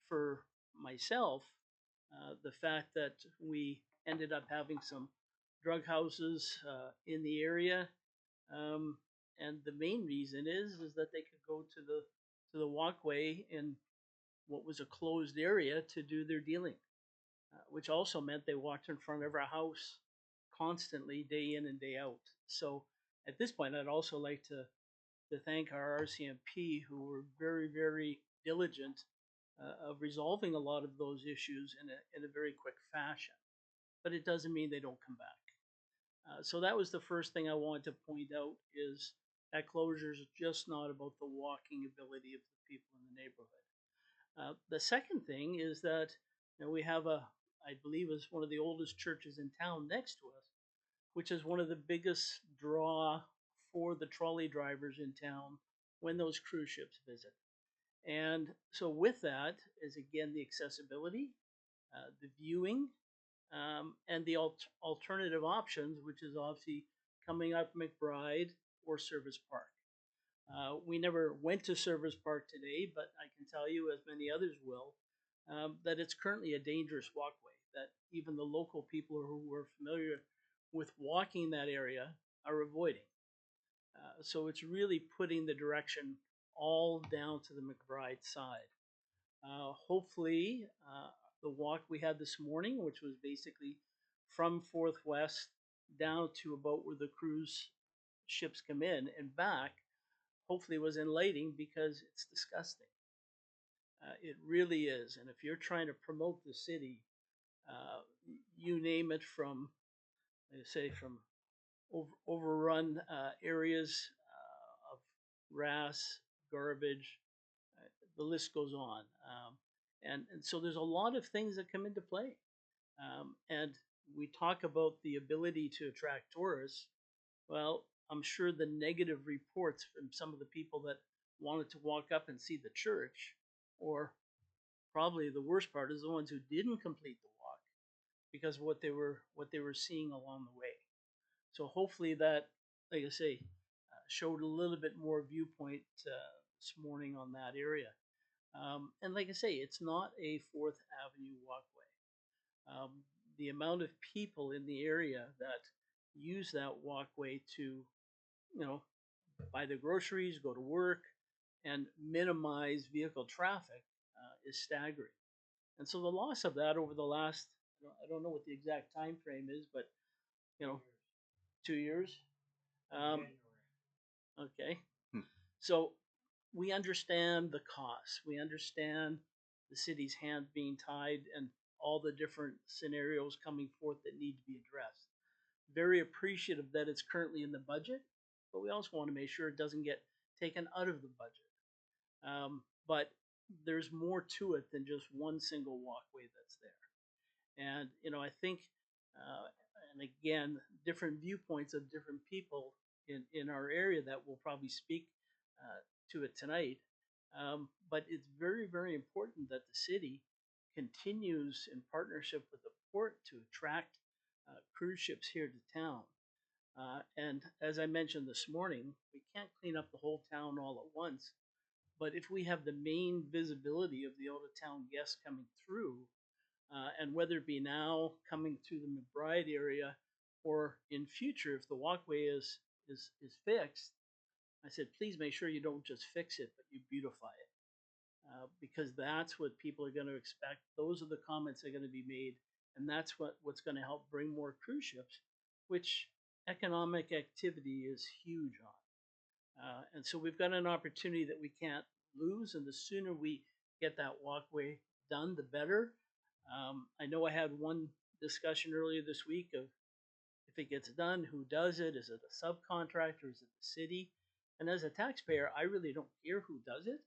for myself, the fact that we ended up having some drug houses in the area, and the main reason is that they could go to the walkway in what was a closed area to do their dealing, which also meant they walked in front of every house constantly, day in and day out. So at this point, I'd also like to thank our RCMP, who were very, very diligent of resolving a lot of those issues in a very quick fashion. But it doesn't mean they don't come back. So that was the first thing I wanted to point out, is that closure is just not about the walking ability of the people in the neighborhood. The second thing is that we have I believe is one of the oldest churches in town next to us, which is one of the biggest draw for the trolley drivers in town when those cruise ships visit. And so with that is again the accessibility, the viewing, and the alternative options, which is obviously coming up McBride or Service Park. We never went to Service Park today, but I can tell you, as many others will, that it's currently a dangerous walkway, that even the local people who are familiar with walking that area are avoiding. So it's really putting the direction all down to the McBride side. Hopefully, the walk we had this morning, which was basically from Fourth West down to about where the cruise ships come in and back, hopefully was enlightening, because it's disgusting. It really is. And if you're trying to promote the city, you name it, from, like I say, from overrun areas of grass, garbage, the list goes on. And so there's a lot of things that come into play. And we talk about the ability to attract tourists. Well, I'm sure the negative reports from some of the people that wanted to walk up and see the church, or probably the worst part is the ones who didn't complete the walk because of what they were seeing along the way. So hopefully that, like I say, showed a little bit more viewpoint this morning on that area. And like I say, it's not a Fourth Avenue walkway. The amount of people in the area that use that walkway to, buy their groceries, go to work, and minimize vehicle traffic is staggering. And so the loss of that over the last, I don't know what the exact time frame is, but 2 years. Okay. So we understand the costs. We understand the city's hand being tied and all the different scenarios coming forth that need to be addressed. Very appreciative that it's currently in the budget, but we also want to make sure it doesn't get taken out of the budget. But there's more to it than just one single walkway that's there. And, I think, and again, different viewpoints of different people in our area that will probably speak to it tonight. But it's very, very important that the city continues in partnership with the port to attract cruise ships here to town. And as I mentioned this morning, we can't clean up the whole town all at once. But if we have the main visibility of the out-of-town guests coming through, and whether it be now coming through the McBride area or in future, if the walkway is fixed, I said, please make sure you don't just fix it, but you beautify it. Because that's what people are going to expect. Those are the comments that are going to be made. And that's what's going to help bring more cruise ships, which economic activity is huge on. And so we've got an opportunity that we can't lose. And the sooner we get that walkway done, the better. I know I had one discussion earlier this week of, if it gets done, who does it? Is it a subcontractor? Is it the city? And as a taxpayer, I really don't care who does it.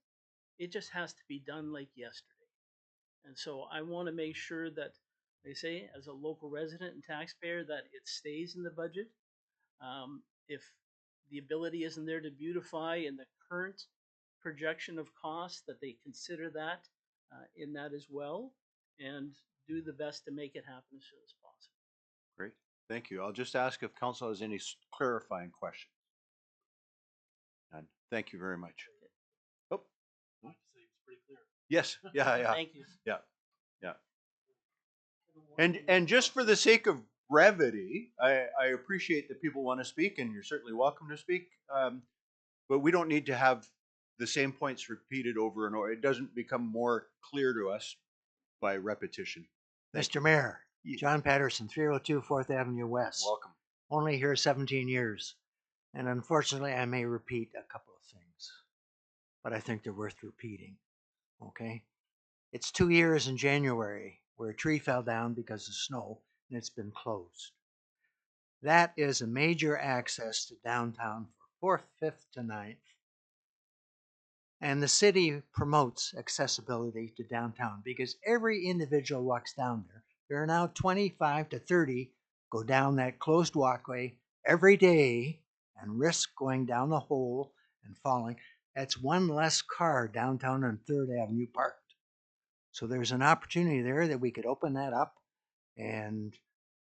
It just has to be done like yesterday. And so I want to make sure that, they say, as a local resident and taxpayer, that it stays in the budget. If the ability isn't there to beautify in the current projection of costs, that they consider that in that as well, and do the best to make it happen as soon as possible. Great. Thank you. I'll just ask if council has any clarifying questions. And thank you very much. Oh. Yes. Yeah. Thank you. Yeah. And just for the sake of brevity, I appreciate that people want to speak, and you're certainly welcome to speak. But we don't need to have the same points repeated over and over. It doesn't become more clear to us by repetition. Mr. Mayor, John Patterson, 302 4th Avenue West. Welcome. Only here 17 years. And unfortunately, I may repeat a couple of things, but I think they're worth repeating. Okay? It's 2 years in January where a tree fell down because of snow and it's been closed. That is a major access to downtown for 4th, 5th to 9th. And the city promotes accessibility to downtown because every individual walks down there. There are now 25 to 30 go down that closed walkway every day and risk going down the hole and falling. That's one less car downtown on 3rd Avenue parked. So there's an opportunity there that we could open that up and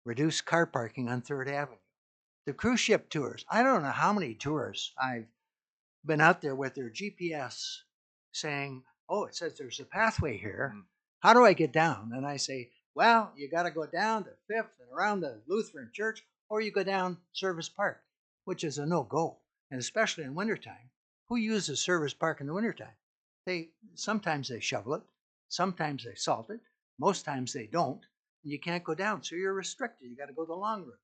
reduce car parking on 3rd Avenue. The cruise ship tours, I don't know how many tours I've been out there with their GPS saying, oh, it says there's a pathway here. How do I get down? And I say, well, you got to go down to 5th and around the Lutheran church, or you go down Service Park, which is a no-go. And especially in wintertime, who uses Service Park in the wintertime? Sometimes they shovel it, sometimes they salt it, most times they don't, and you can't go down, so you're restricted. You got to go the long route.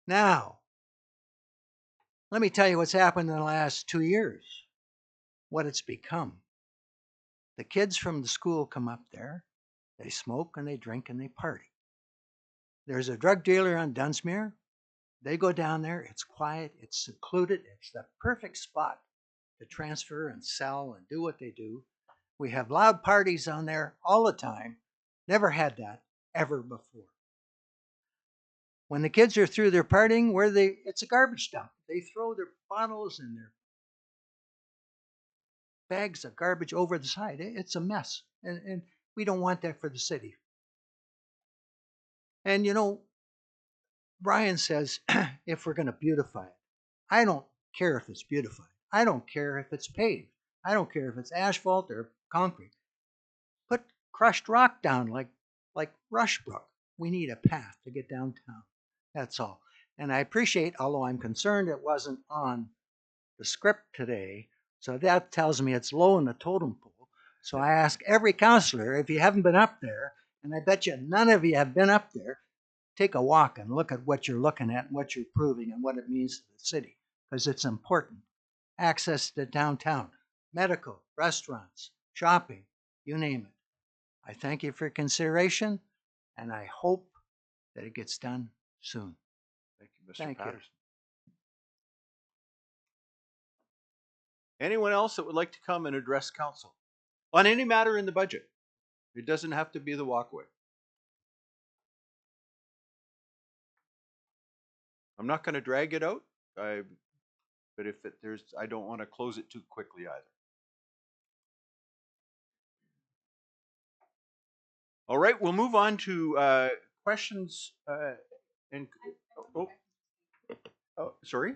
Now, let me tell you what's happened in the last 2 years, what it's become. The kids from the school come up there, they smoke and they drink and they party. There's a drug dealer on Dunsmuir. They go down there, it's quiet, it's secluded, it's the perfect spot to transfer and sell and do what they do. We have loud parties on there all the time. Never had that ever before. When the kids are through their partying, it's a garbage dump. They throw their bottles and their bags of garbage over the side. It's a mess. And we don't want that for the city. And you know, Brian says, if we're going to beautify it, I don't care if it's beautified. I don't care if it's paved. I don't care if it's asphalt or concrete. Put crushed rock down like Rushbrook. We need a path to get downtown. That's all. And I appreciate, although I'm concerned it wasn't on the script today, so that tells me it's low in the totem pole. So I ask every councillor, if you haven't been up there, and I bet you none of you have been up there, take a walk and look at what you're looking at and what you're proving and what it means to the city, because it's important. Access to downtown, medical, restaurants, shopping, you name it. I thank you for your consideration, and I hope that it gets done soon. Thank you, Mr. Thank you. Patterson. Anyone else that would like to come and address council on any matter in the budget? It doesn't have to be the walkway. I'm not going to drag it out, but if I don't want to close it too quickly either. All right, we'll move on to questions and. Oh, sorry.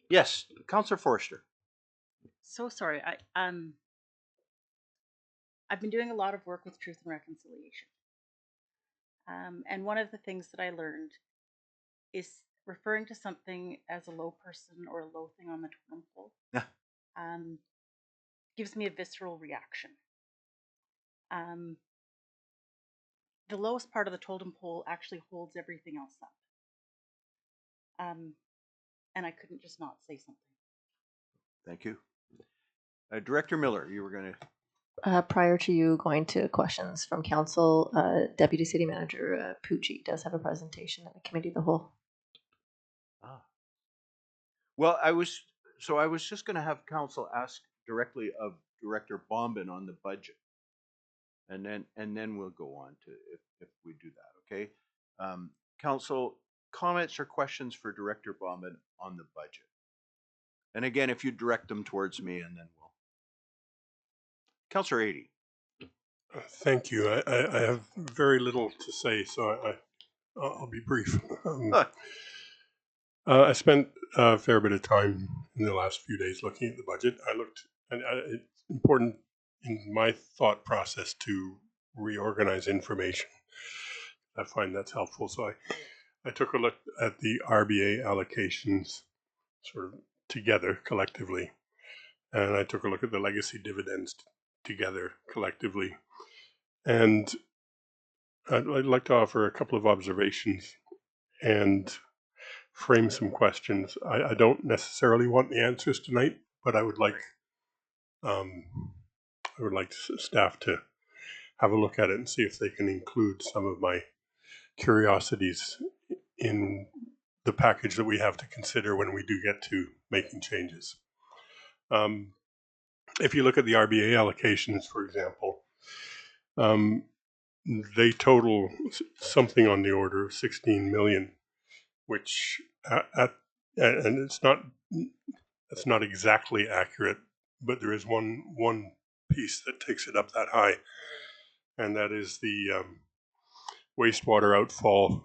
Yes, Councillor Forster. So sorry. I've been doing a lot of work with Truth and Reconciliation. And one of the things that I learned is referring to something as a low person or a low thing on the totem pole gives me a visceral reaction. The lowest part of the totem pole actually holds everything else up. And I couldn't just not say something. Thank you. Director Miller, you were going to. Prior to you going to questions from council, Deputy City Manager Pucci does have a presentation at the Committee of the Whole. Well, I was just going to have council ask directly of Director Bombin on the budget, and then we'll go on to if we do that. Okay, council comments or questions for Director Bombin on the budget, and again, if you direct them towards me, and then we'll. Councillor Adey. Thank you. I have very little to say, so I'll be brief. I spent a fair bit of time in the last few days looking at the budget. It's important in my thought process to reorganize information. I find that's helpful. So I took a look at the RBA allocations sort of together collectively, and I took a look at the legacy dividends together collectively. And I'd like to offer a couple of observations and frame some questions. I don't necessarily want the answers tonight, but I would like staff to have a look at it and see if they can include some of my curiosities in the package that we have to consider when we do get to making changes. If you look at the RBA allocations, for example, they total something on the order of 16 million, which and it's not That's not exactly accurate, but there is one piece that takes it up that high, and that is the wastewater outfall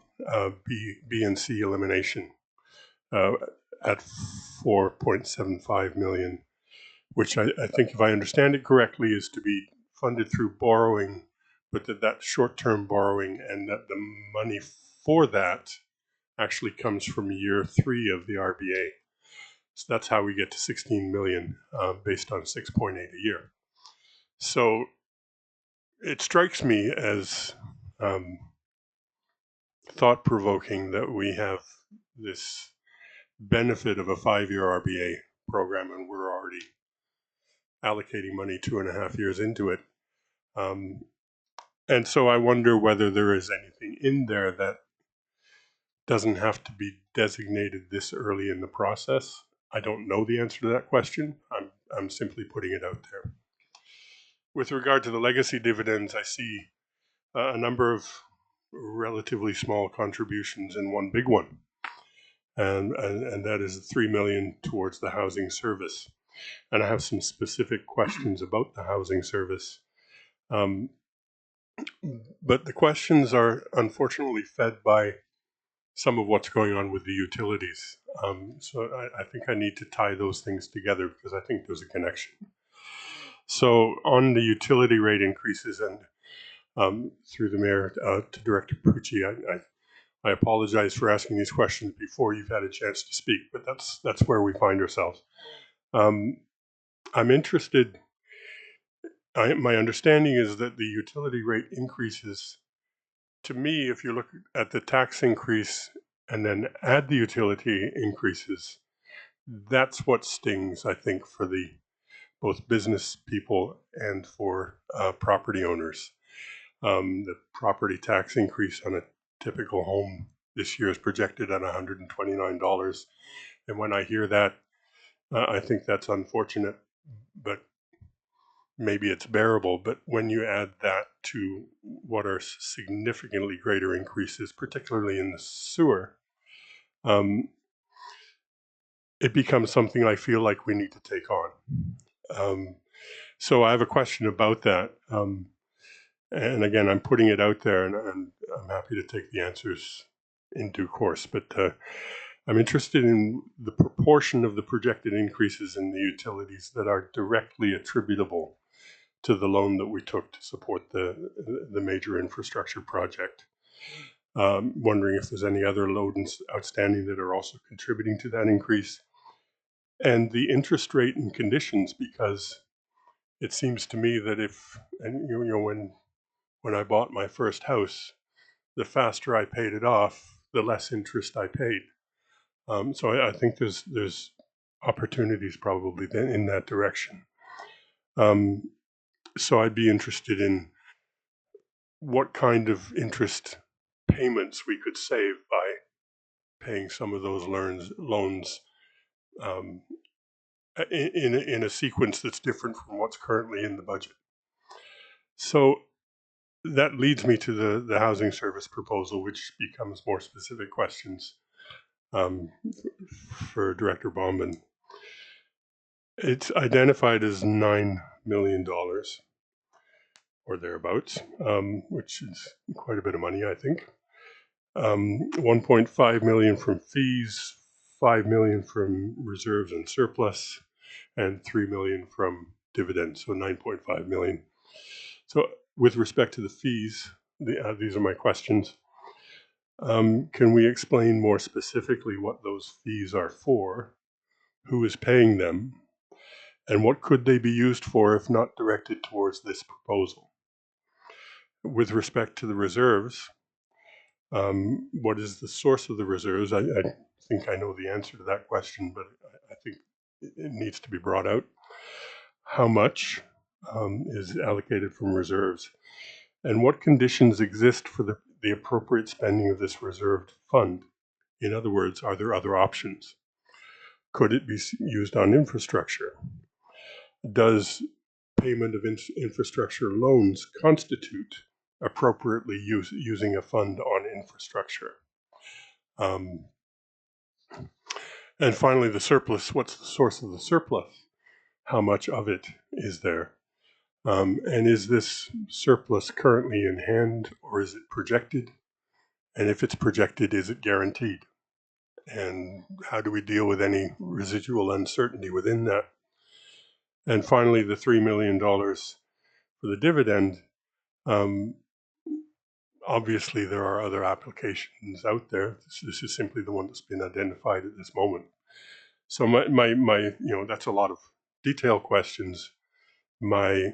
B and C elimination at 4.75 million, which I think, if I understand it correctly, is to be funded through borrowing, but that short-term borrowing, and that the money for that actually comes from year 3 of the RBA. So that's how we get to 16 million based on 6.8 a year. So it strikes me as thought-provoking that we have this benefit of a 5-year RBA program, and we're already allocating money 2.5 years into it. And so I wonder whether there is anything in there that doesn't have to be designated this early in the process. I don't know the answer to that question. I'm simply putting it out there. With regard to the legacy dividends, I see a number of relatively small contributions and one big one. And that is $3 million towards the housing service. And I have some specific questions about the housing service. But the questions are unfortunately fed by some of what's going on with the utilities. So I think I need to tie those things together because I think there's a connection. So on the utility rate increases, and through the mayor to Director Pucci, I apologize for asking these questions before you've had a chance to speak, but that's where we find ourselves. I'm interested. My understanding is that the utility rate increases, to me, if you look at the tax increase and then add the utility increases, that's what stings, I think, for the both business people and for property owners. The property tax increase on a typical home this year is projected at $129. And when I hear that, I think that's unfortunate, but maybe it's bearable. But when you add that to what are significantly greater increases, particularly in the sewer, it becomes something I feel like we need to take on. So I have a question about that. And again, I'm putting it out there, and I'm happy to take the answers in due course. But I'm interested in the proportion of the projected increases in the utilities that are directly attributable to the loan that we took to support the major infrastructure project. Wondering if there's any other loans outstanding that are also contributing to that increase. And the interest rate and conditions, because it seems to me that when I bought my first house, the faster I paid it off, the less interest I paid. So I think there's opportunities probably then in that direction. So I'd be interested in what kind of interest payments we could save by paying some of those loans in a sequence that's different from what's currently in the budget. So that leads me to the housing service proposal, which becomes more specific questions for Director Bauman. It's identified as $9 million or thereabouts, which is quite a bit of money, I think. 1.5 million from fees, 5 million from reserves and surplus, and 3 million from dividends, so 9.5 million. So with respect to the fees, these are my questions. Can we explain more specifically what those fees are for, who is paying them, and what could they be used for if not directed towards this proposal? With respect to the reserves, what is the source of the reserves? I think I know the answer to that question, but I think it needs to be brought out. How much is allocated from reserves? And what conditions exist for the appropriate spending of this reserved fund? In other words, are there other options? Could it be used on infrastructure? Does payment of infrastructure loans constitute appropriately using a fund on infrastructure? And finally, the surplus. What's the source of the surplus? How much of it is there? And is this surplus currently in hand, or is it projected? And if it's projected, is it guaranteed? And how do we deal with any residual uncertainty within that? And finally, the $3 million for the dividend. Obviously, there are other applications out there. This is simply the one that's been identified at this moment. So that's a lot of detailed questions. My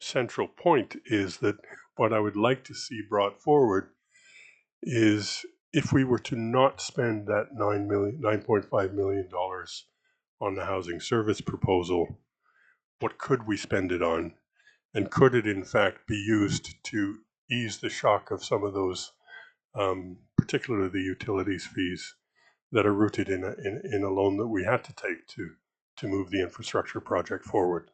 central point is that what I would like to see brought forward is if we were to not spend that $9.5 million on the housing service proposal, what could we spend it on? And could it in fact be used to ease the shock of some of those, particularly the utilities fees that are rooted in a loan that we had to take to move the infrastructure project forward?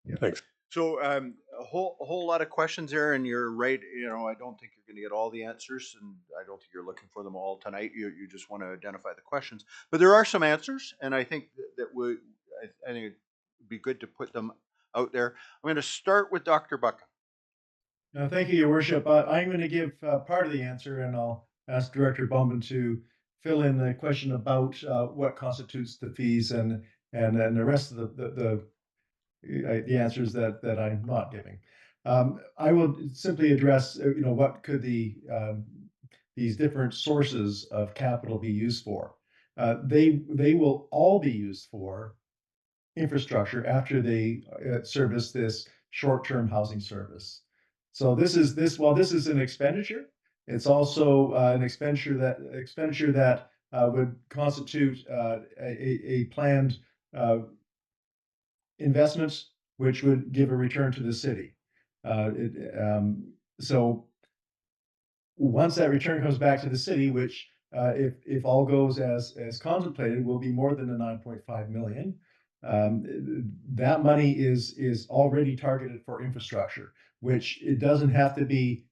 Yeah. Thanks. So a whole lot of questions there, and you're right. I don't think you're going to get all the answers, and I don't think you're looking for them all tonight. You just want to identify the questions, but there are some answers, and I think I think it'd be good to put them out there. I'm going to start with Dr. Buchan. Thank you, Your Worship. I'm going to give part of the answer, and I'll ask Director Bowman to fill in the question about what constitutes the fees and the rest of the answers that I'm not giving. I will simply address, what could these different sources of capital be used for? They will all be used for infrastructure after they service this short-term housing service. So while this is an expenditure, it's also an expenditure that would constitute a planned investment which would give a return to the city. So once that return comes back to the city, which if all goes as contemplated, will be more than the 9.5 million. That money is already targeted for infrastructure, which it doesn't have to be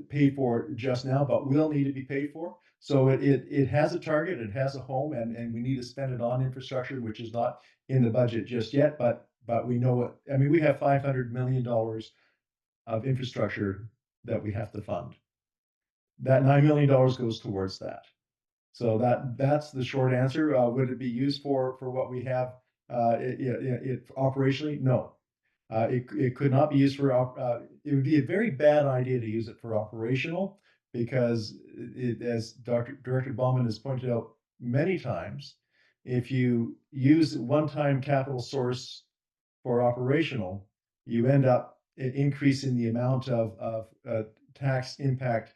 paid for just now, but will need to be paid for. So it has a target, it has a home, and we need to spend it on infrastructure, which is not in the budget just yet, but we know it. I mean, we have $500 million of infrastructure that we have to fund. That $9 million goes towards that. So that's the short answer. Would it be used for what we have operationally? No. It could not be used for, it would be a very bad idea to use it for operational, because as Director Bauman has pointed out many times, if you use one-time capital source for operational, you end up increasing the amount of tax impact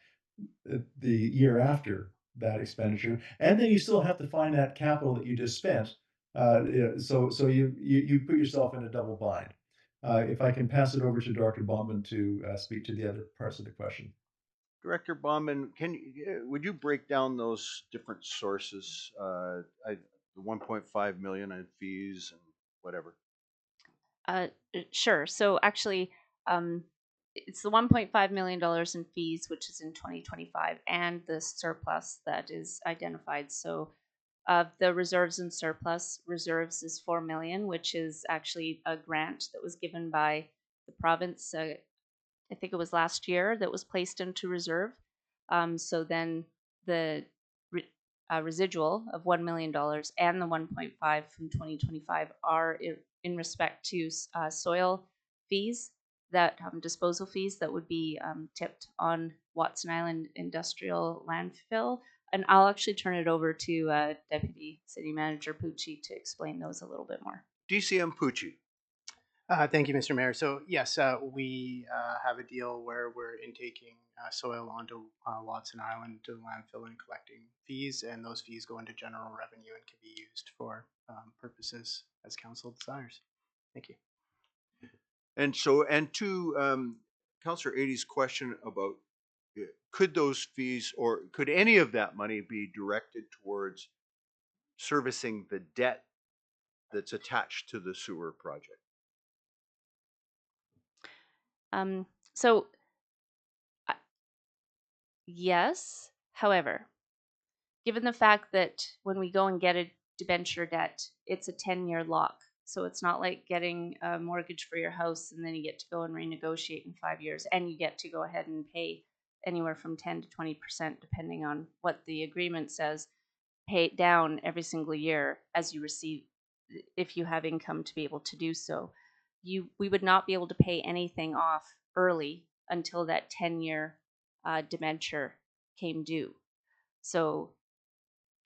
the year after that expenditure, and then you still have to find that capital that you just spent. So you put yourself in a double bind. If I can pass it over to Dr. Bauman to speak to the other parts of the question. Director Bauman, would you break down those different sources? The 1.5 million in fees and whatever. Sure. So actually, it's the $1.5 million in fees, which is in 2025, and the surplus that is identified. So of the reserves and surplus, reserves is 4 million, which is actually a grant that was given by the province. I think it was last year that was placed into reserve. So then the residual of $1 million and the 1.5 from 2025 are in respect to soil fees, that disposal fees that would be tipped on Watson Island Industrial Landfill. And I'll actually turn it over to Deputy City Manager Pucci to explain those a little bit more. DCM Pucci. Thank you, Mr. Mayor. So yes, we have a deal where we're intaking soil onto Watson Island to the landfill and collecting fees, and those fees go into general revenue and can be used for purposes as council desires. Thank you. And so, and to Councillor Adie's question about could those fees or could any of that money be directed towards servicing the debt that's attached to the sewer project? So yes, however, given the fact that when we go and get a debenture debt, it's a 10-year lock. So it's not like getting a mortgage for your house and then you get to go and renegotiate in 5 years, and you get to go ahead and pay anywhere from 10 to 20%, depending on what the agreement says, pay it down every single year as you receive, if you have income to be able to do so. We would not be able to pay anything off early until that 10-year debenture came due. So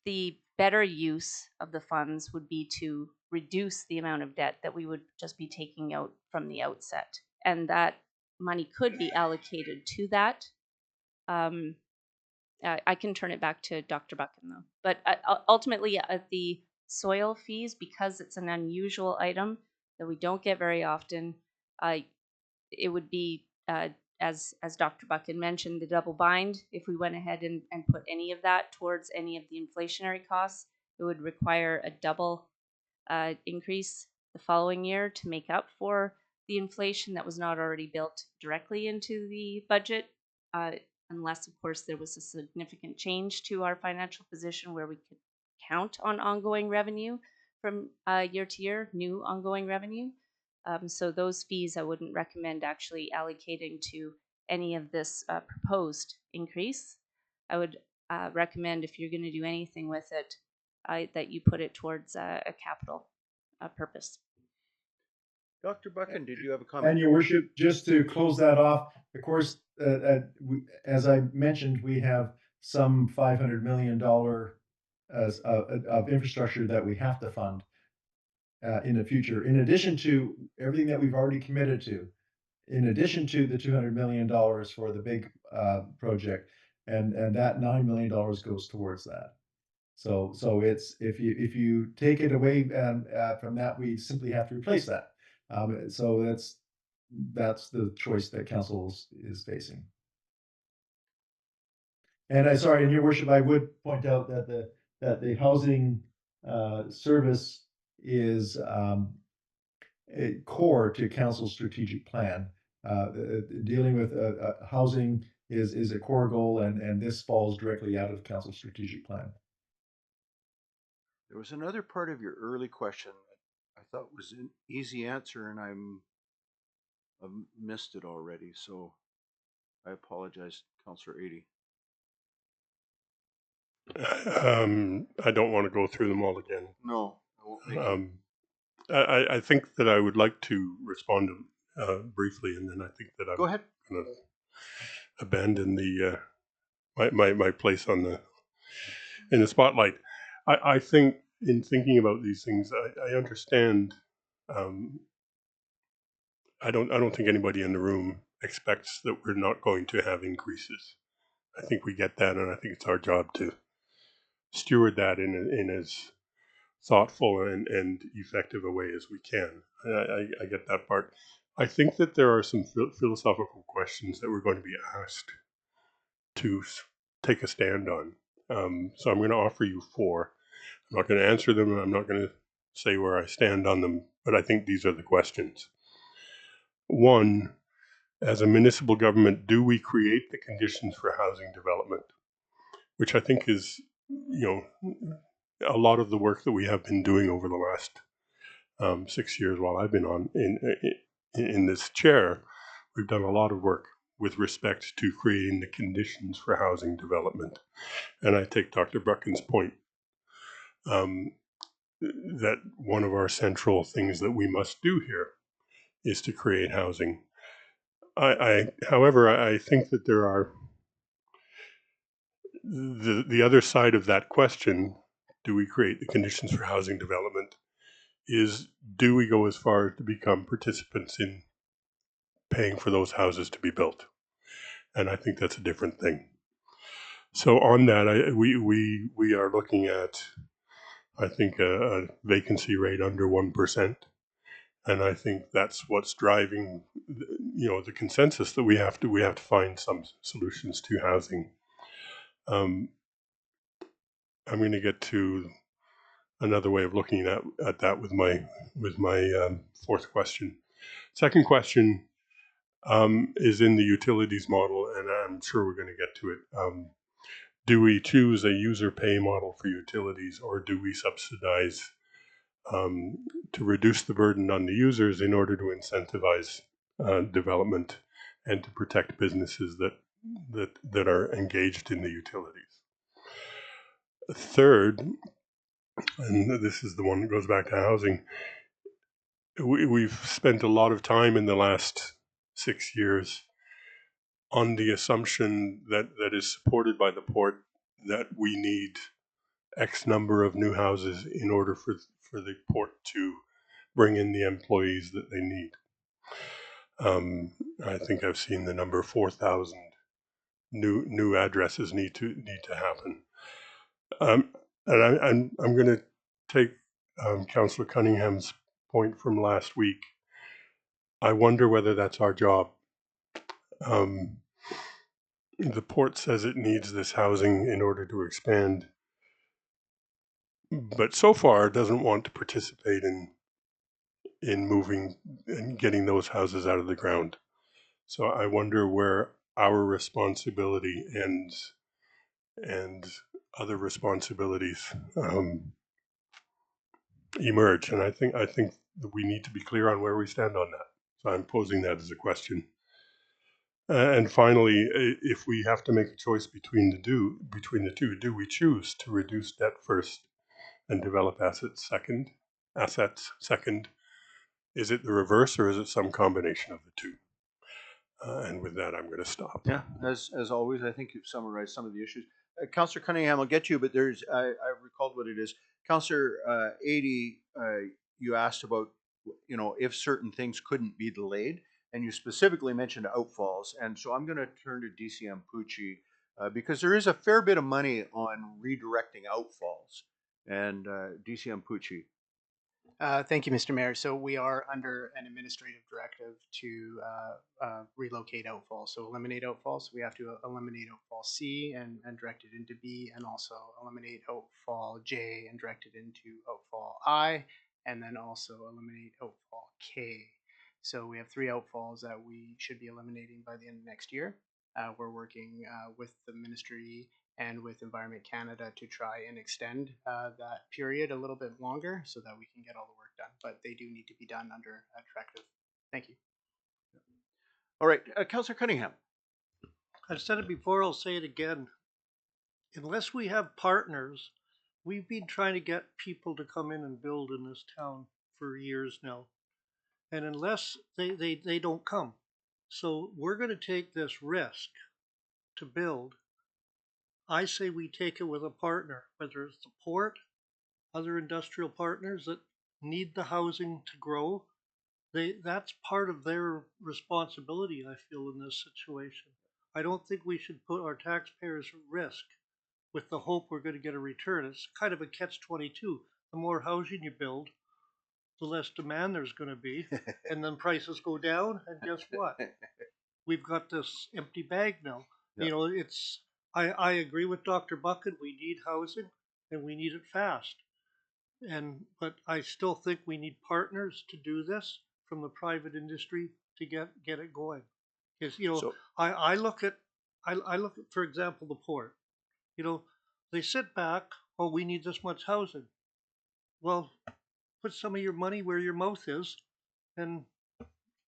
the better use of the funds would be to reduce the amount of debt that we would just be taking out from the outset. And that money could be allocated to that. I can turn it back to Dr. Buchan though. But ultimately, the soil fees, because it's an unusual item that we don't get very often, it would be, as Dr. Buchan mentioned, the double bind. If we went ahead and put any of that towards any of the inflationary costs, it would require a double increase the following year to make up for the inflation that was not already built directly into the budget, unless, of course, there was a significant change to our financial position where we could count on ongoing revenue from year to year, new ongoing revenue. So those fees I wouldn't recommend actually allocating to any of this proposed increase. I would recommend, if you're going to do anything with it, that you put it towards a capital purpose. Dr. Buchan, did you have a comment? And Your Worship, just to close that off, of course, as I mentioned, we have some $500 million of infrastructure that we have to fund in the future, in addition to everything that we've already committed to, in addition to the $200 million for the big project, and that $9 million goes towards that. So it's, if you take it away from that, we simply have to replace that. So that's the choice that council is facing. And sorry, in Your Worship, I would point out that the housing service is core to council's strategic plan. Dealing with housing is a core goal, and this falls directly out of council's strategic plan. There was another part of your early question that I thought was an easy answer, and I've missed it already. So I apologize, Councillor Adie. I don't want to go through them all again. No, I won't make it. I think that I would like to respond briefly, and then I think that I'm Go ahead. going to abandon the my place on in the spotlight. I think in thinking about these things, I understand. I don't think anybody in the room expects that we're not going to have increases. I think we get that, and I think it's our job to steward that in as thoughtful and effective a way as we can. I get that part. I think that there are some philosophical questions that we're going to be asked to take a stand on. So I'm going to offer you 4. I'm not going to answer them, and I'm not going to say where I stand on them, but I think these are the questions. 1, as a municipal government, do we create the conditions for housing development? Which I think is, a lot of the work that we have been doing over the last 6 years while I've been on in this chair. We've done a lot of work with respect to creating the conditions for housing development. And I take Dr. Buchan's point that one of our central things that we must do here is to create housing. However, I think that there are the other side of that question, do we create the conditions for housing development, is do we go as far as to become participants in paying for those houses to be built? And I think that's a different thing. So on that, we are looking at, I think, a vacancy rate under 1%. And I think that's what's driving, the consensus that we have to find some solutions to housing. I'm going to get to another way of looking at that with my 4th question. Second question is in the utilities model, and I'm sure we're going to get to it. do we choose a user pay model for utilities, or do we subsidize to reduce the burden on the users in order to incentivize development and to protect businesses that are engaged in the utilities? Third, and this is the one that goes back to housing, we've spent a lot of time in the last 6 years on the assumption that is supported by the port that we need X number of new houses in order for the port to bring in the employees that they need. I think I've seen the number 4,000 new addresses need to happen. And I'm going to take Councillor Cunningham's point from last week. I wonder whether that's our job. The port says it needs this housing in order to expand, but so far doesn't want to participate in moving and getting those houses out of the ground. So I wonder where our responsibility ends and other responsibilities emerge. And I think that we need to be clear on where we stand on that. So I'm posing that as a question. And finally, if we have to make a choice between the two, do we choose to reduce debt first and develop assets second? Is it the reverse, or is it some combination of the two? And with that, I'm going to stop. Yeah, as always, I think you've summarized some of the issues. Councillor Cunningham, I'll get you, but there's I recalled what it is. Councillor Adey, you asked about, you know, if certain things couldn't be delayed, and you specifically mentioned outfalls. And so I'm going to turn to DCM Pucci because there is a fair bit of money on redirecting outfalls. And DCM Pucci. Thank you, Mr. Mayor. So we are under an administrative directive to relocate outfalls, so eliminate outfalls. We have to eliminate outfall C and direct it into B, and also eliminate outfall J and direct it into outfall I, and then also eliminate outfall K. So we have 3 outfalls that we should be eliminating by the end of next year. We're working with the ministry and with Environment Canada to try and extend that period a little bit longer so that we can get all the work done. But they do need to be done under a directive. Thank you. All right, Councillor Cunningham. I've said it before, I'll say it again. Unless we have partners, we've been trying to get people to come in and build in this town for years now. And unless they don't come. So we're going to take this risk to build. I say we take it with a partner, whether it's the port, other industrial partners that need the housing to grow. That's part of their responsibility, I feel, in this situation. I don't think we should put our taxpayers at risk with the hope we're going to get a return. It's kind of a catch-22. The more housing you build, the less demand there's going to be, and then prices go down, and guess what? We've got this empty bag now. Yeah. You know, I agree with Dr. Buchan. We need housing, and we need it fast. But I still think we need partners to do this from the private industry to get it going. Because I look at, for example, the port. You know, they sit back. Oh, we need this much housing. Well, put some of your money where your mouth is, and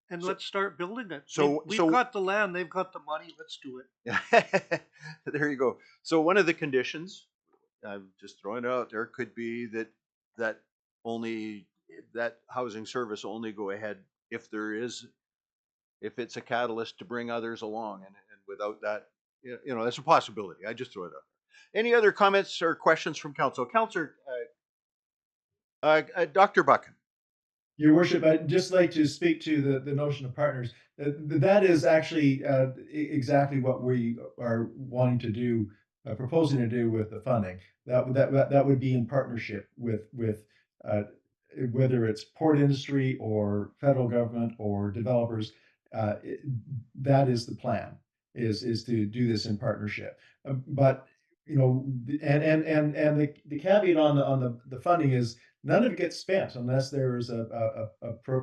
let's start building it. We've got the land, they've got the money. Let's do it. There you go. So one of the conditions, I'm just throwing it out there, could be that housing service only go ahead if it's a catalyst to bring others along, and without that, you know, that's a possibility. I just throw it out there. Any other comments or questions from council? Councillor Dr. Buchan. Your Worship, I'd just like to speak to the notion of partners. That is actually exactly what we are wanting to do, proposing to do with the funding. That would be in partnership with whether it's port industry or federal government or developers. That is the plan, is to do this in partnership. But you know, and the caveat on the funding is none of it gets spent unless there is a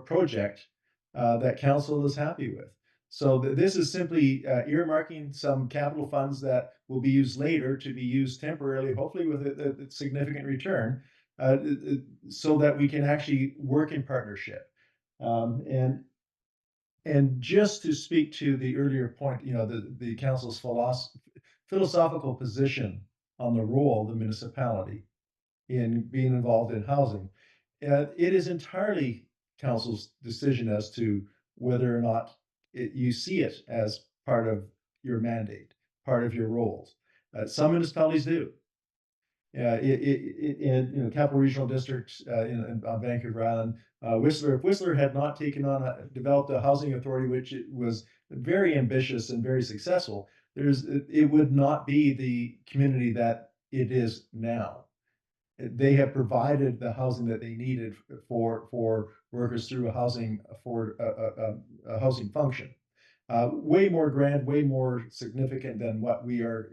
project that council is happy with. So this is simply earmarking some capital funds that will be used later to be used temporarily, hopefully with a significant return, so that we can actually work in partnership. And just to speak to the earlier point, the council's philosophical position on the role of the municipality in being involved in housing. It is entirely council's decision as to whether or not you see it as part of your mandate, part of your roles. Some municipalities do. In Capital Regional District on Vancouver Island, Whistler, if Whistler had not developed a housing authority, which it was very ambitious and very successful, it would not be the community that it is now. They have provided the housing that they needed for workers through a housing function. Way more grand, way more significant than what we are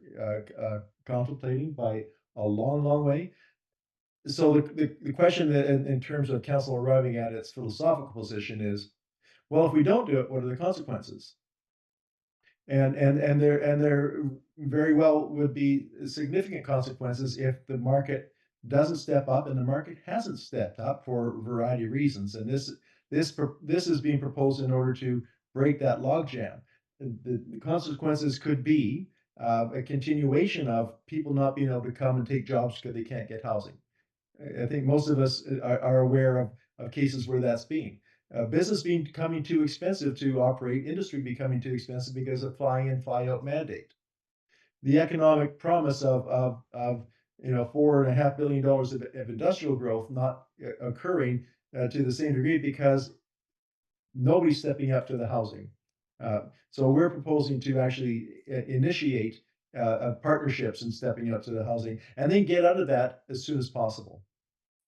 contemplating by a long, long way. So the question that in terms of council arriving at its philosophical position is, well, if we don't do it, what are the consequences? And there very well would be significant consequences if the market doesn't step up, and the market hasn't stepped up for a variety of reasons. And this is being proposed in order to break that logjam. The consequences could be a continuation of people not being able to come and take jobs because they can't get housing. I think most of us are aware of cases where that's been. Business becoming too expensive to operate, industry becoming too expensive because of fly in, fly out mandate. The economic promise of $4.5 billion of industrial growth not occurring to the same degree because nobody's stepping up to the housing. So we're proposing to actually initiate partnerships and stepping up to the housing, and then get out of that as soon as possible,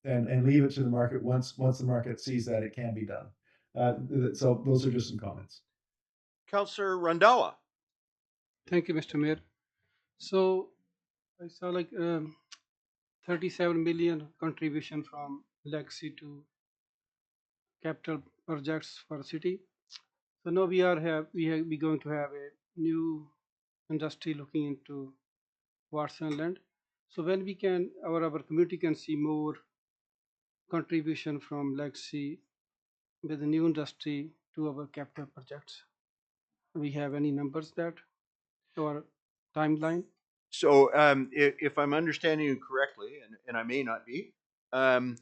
and leave it to the market once the market sees that it can be done. So those are just some comments. Councillor Randhawa. Thank you, Mr. Mayor. So I saw like 37 million contribution from legacy to capital projects for city. So now we going to have a new industry looking into water and land. So when we can, our community can see more contribution from legacy with the new industry to our capital projects. We have any numbers that or timeline? So if I'm understanding you correctly, and I may not be, are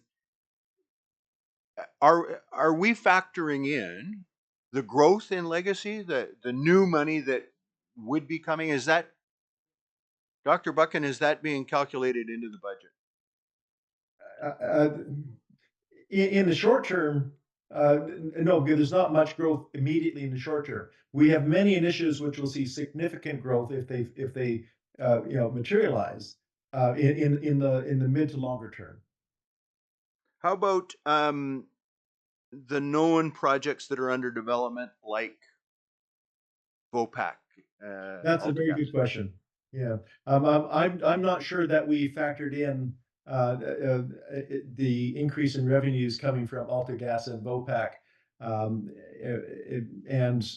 we factoring in the growth in legacy, the new money that would be coming? Is that, Dr. Buchan, is that being calculated into the budget? In the short term, no, because there's not much growth immediately in the short term. We have many initiatives which will see significant growth if they materialize in the mid to longer term. How about the known projects that are under development, like Vopak? That's a very good question. Yeah, I'm not sure that we factored in the increase in revenues coming from AltaGas and Vopak, and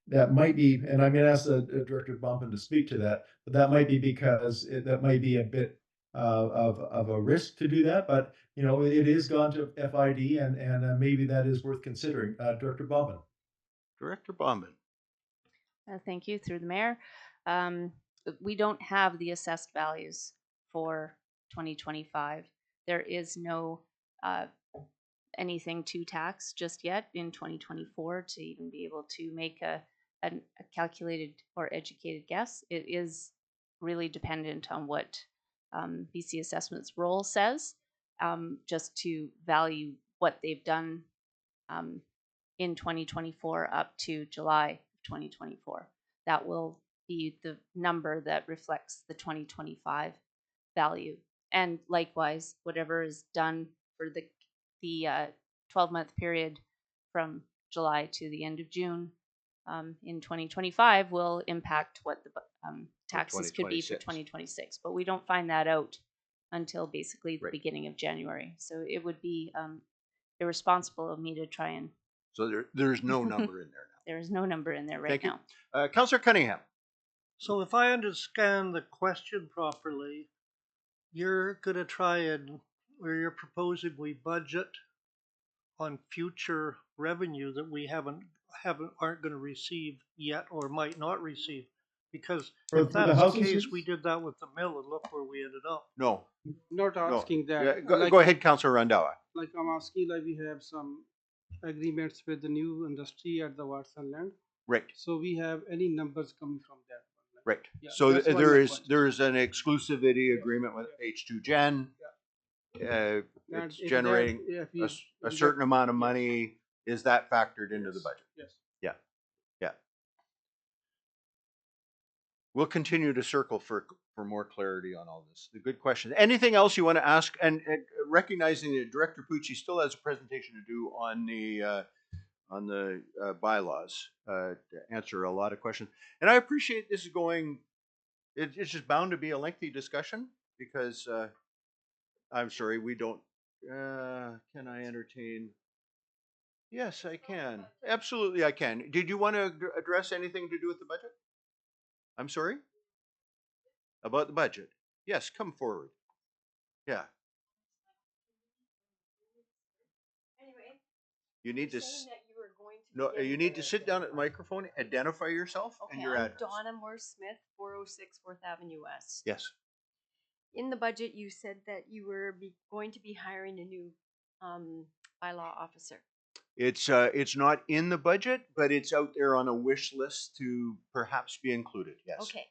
that might be, and I'm going to ask Director Bumpin to speak to that, but that might be because that might be a bit of a risk to do that, but it is gone to FID, and maybe that is worth considering. Director Bumpin. Director Bumpin. Thank you, through the mayor. We don't have the assessed values for 2025. There is no anything to tax just yet in 2024 to even be able to make a calculated or educated guess. It is really dependent on what BC Assessment's role says, just to value what they've done in 2024 up to July 2024. That will be the number that reflects the 2025 value. And likewise, whatever is done for the 12-month period from July to the end of June in 2025 will impact what the taxes could be for 2026. But we don't find that out until basically the beginning of January. So it would be irresponsible of me to try and... So there's no number in there now. There is no number in there right now. Councillor Cunningham. So if I understand the question properly, you're gonna try and, or you're proposing we budget on future revenue that we aren't gonna receive yet or might not receive. Because For if the that's the housing case, students? we did that with the mill and look where we ended up. No, Not no. asking that. Yeah, go, like, go ahead, Councillor Randawa. like I'm asking, like we have some agreements with the new industry at the Watson land. Right, So we have any numbers coming from that one. Like, right. yeah, So that's why there my is question. there is an exclusivity agreement with H2 Gen. And It's if generating that, if a, we, s- a if certain that- amount of yes, money. Is that factored into the yes, budget? Yes. Yeah, yeah. We'll continue to circle for more clarity on all this. The good question. Anything else you want to ask? And recognizing that Director Pucci still has a presentation to do on the bylaws to answer a lot of questions. And I appreciate this is going. It's just bound to be a lengthy discussion because I'm sorry we don't. Can I entertain? Yes, I can. Absolutely, I can. Did you want to address anything to do with the budget? I'm sorry? About the budget? Yes, come forward. Yeah. You need to. No, you need to sit down at the microphone, identify yourself and Okay, your I'm address. Donna Moore Smith, 406 4th Avenue West. Yes. In the budget, you said that you were going to be hiring a new bylaw officer. It's not in the budget, but it's out there on a wish list to perhaps be included. Yes. Okay,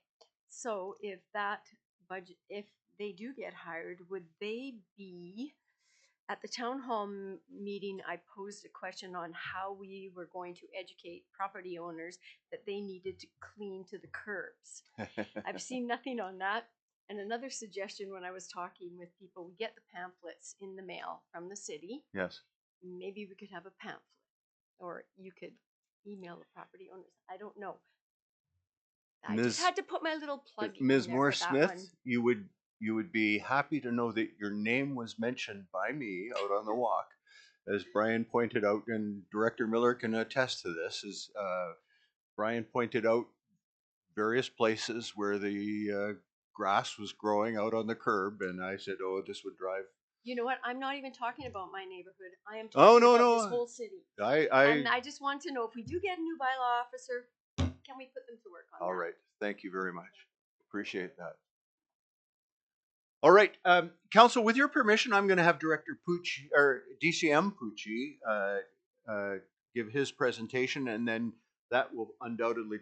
so if that budget, if they do get hired, would they be at the town hall meeting? I posed a question on how we were going to educate property owners that they needed to clean to the curbs. I've seen nothing on that. And another suggestion when I was talking with people, we get the pamphlets in the mail from the city. Yes. Maybe we could have a pamphlet, or you could email the property owners. I don't know. I Ms. just had to put my little plug in Ms. there Moore for that one. Smith, you would be happy to know that your name was mentioned by me out on the walk, as Brian pointed out, and Director Miller can attest to this. Brian pointed out various places where the grass was growing out on the curb, and I said, "Oh, this would drive." You know what? I'm not even talking about my neighborhood. I am Oh, talking no, about no. this whole city. I And I just want to know, if we do get a new bylaw officer, can we put them to work on all that? right. Thank you very much. Appreciate that. All right, Council, with your permission, I'm going to have Director Pucci or DCM Pucci give his presentation, and then that will undoubtedly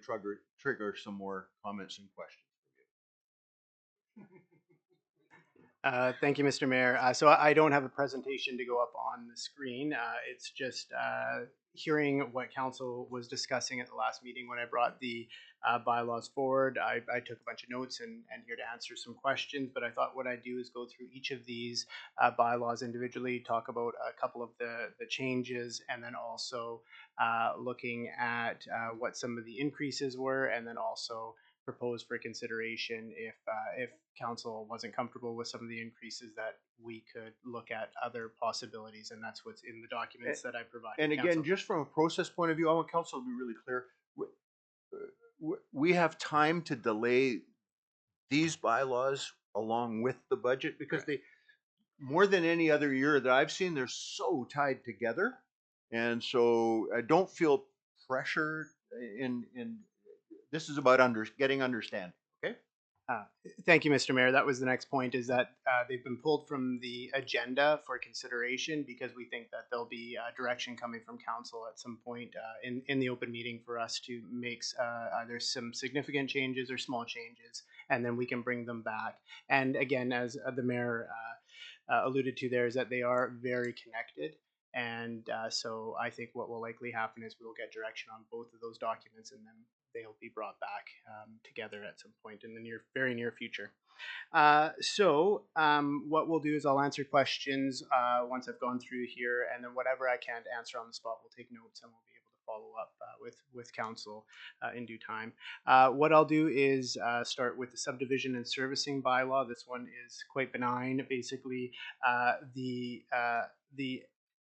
trigger some more comments and questions. Thank you, Mr. Mayor. So I don't have a presentation to go up on the screen. It's just hearing what council was discussing at the last meeting when I brought the bylaws forward. I took a bunch of notes and here to answer some questions, but I thought what I'd do is go through each of these bylaws individually, talk about a couple of the changes, and then also looking at what some of the increases were, and then also propose for consideration if council wasn't comfortable with some of the increases, that we could look at other possibilities, and that's what's in the documents that I provided. And again, council. just from a process point of view, I want council to be really clear. We have time to delay these bylaws along with the budget because they, more than any other year that I've seen, they're so tied together. And so I don't feel pressure in this is about getting understanding. Okay. Thank you, Mr. Mayor. That was the next point, is that they've been pulled from the agenda for consideration because we think that there'll be direction coming from council at some point in the open meeting for us to make either some significant changes or small changes, and then we can bring them back. And again, as the mayor alluded to there, is that they are very connected. And so I think what will likely happen is we'll get direction on both of those documents, and then they'll be brought back together at some point in the very near future. So what we'll do is I'll answer questions once I've gone through here, and then whatever I can't answer on the spot, we'll take notes and we'll be able to follow up with council in due time. What I'll do is start with the subdivision and servicing bylaw. This one is quite benign. Basically, the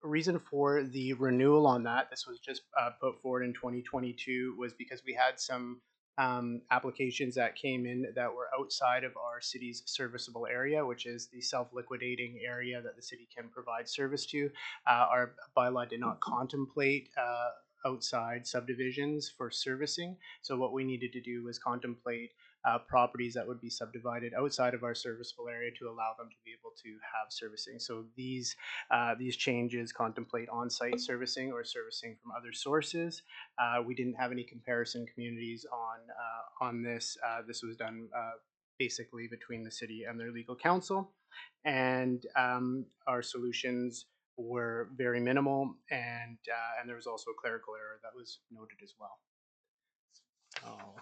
reason for the renewal on that, this was just put forward in 2022, was because we had some applications that came in that were outside of our city's serviceable area, which is the self-liquidating area that the city can provide service to. Our bylaw did not contemplate outside subdivisions for servicing. So what we needed to do was contemplate properties that would be subdivided outside of our serviceable area to allow them to be able to have servicing. So these changes contemplate on-site servicing or servicing from other sources. We didn't have any comparison communities on this. This was done basically between the city and their legal counsel, and our solutions were very minimal, and there was also a clerical error that was noted as well. I'll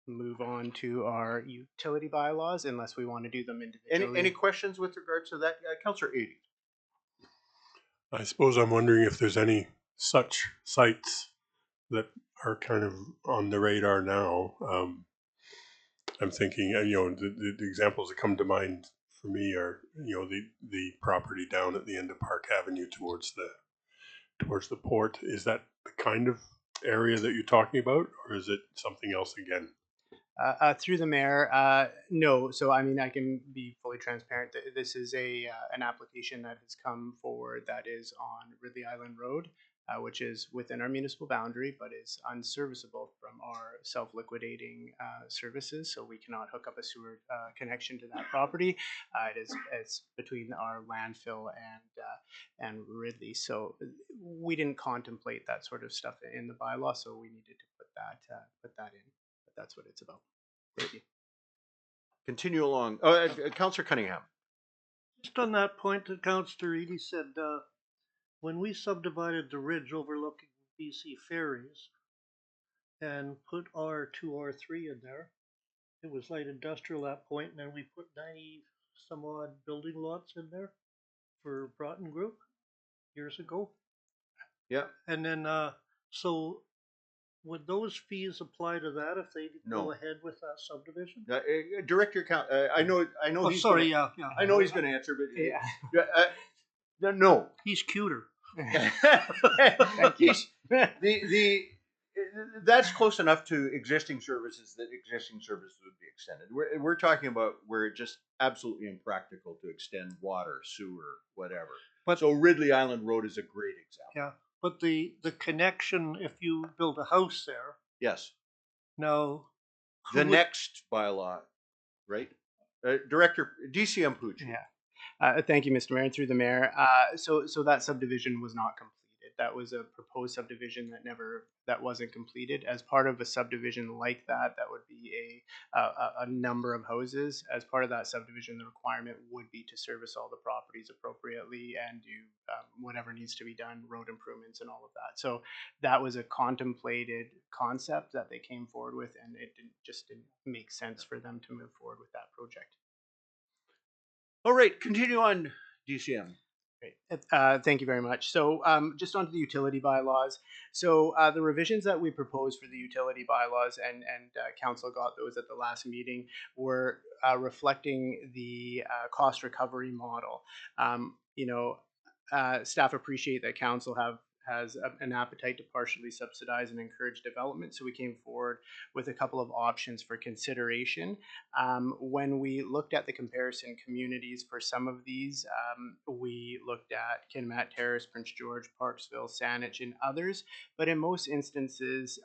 move on to our utility bylaws, unless we want to do them individually. Any questions with regards to that, Councillor Adey? I suppose I'm wondering if there's any such sites that are kind of on the radar now. I'm thinking, the examples that come to mind for me are, the property down at the end of Park Avenue towards the port. Is that the kind of area that you're talking about, or is it something else again? Through the mayor, no. So I mean, I can be fully transparent. This is an application that has come forward that is on Ridley Island Road, which is within our municipal boundary, but is unserviceable from our self-liquidating services. So we cannot hook up a sewer connection to that property. It's between our landfill and Ridley. So we didn't contemplate that sort of stuff in the bylaw. So we needed to put that in. That's what it's about. Thank you. Continue along. Councillor Cunningham. Just on that point that Councillor Edie said, when we subdivided the ridge overlooking BC Ferries and put R2, R3 in there, it was light industrial at that point, and then we put 90 some odd building lots in there for Broughton Group years ago. Yeah. And then, so would those fees apply to that if they No. go ahead with that subdivision? Director, I know. Oh, He's sorry, gonna, yeah. I know he's going to answer, but Yeah. no. He's cuter. That's close enough to existing services that existing services would be extended. We're talking about where it's just absolutely impractical to extend water, sewer, whatever. So Ridley Island Road is a great example. Yeah, but the connection, if you build a house there, Yes. now The next bylaw, right? Director DCM Pucci. Yeah. Thank you, Mr. Mayor, through the mayor. So that subdivision was not completed. That was a proposed subdivision that wasn't completed. As part of a subdivision like that, that would be a number of houses. As part of that subdivision, the requirement would be to service all the properties appropriately and do whatever needs to be done, road improvements and all of that. So that was a contemplated concept that they came forward with, and it didn't make sense for them to move forward with that project. All right, continue on, DCM. Great. Thank you very much. So just onto the utility bylaws. So the revisions that we proposed for the utility bylaws, and council got those at the last meeting, were reflecting the cost recovery model. Staff appreciate that council has an appetite to partially subsidize and encourage development. So we came forward with a couple of options for consideration. When we looked at the comparison communities for some of these, we looked at Kitimat Terrace, Prince George, Parksville, Saanich, and others. But in most instances,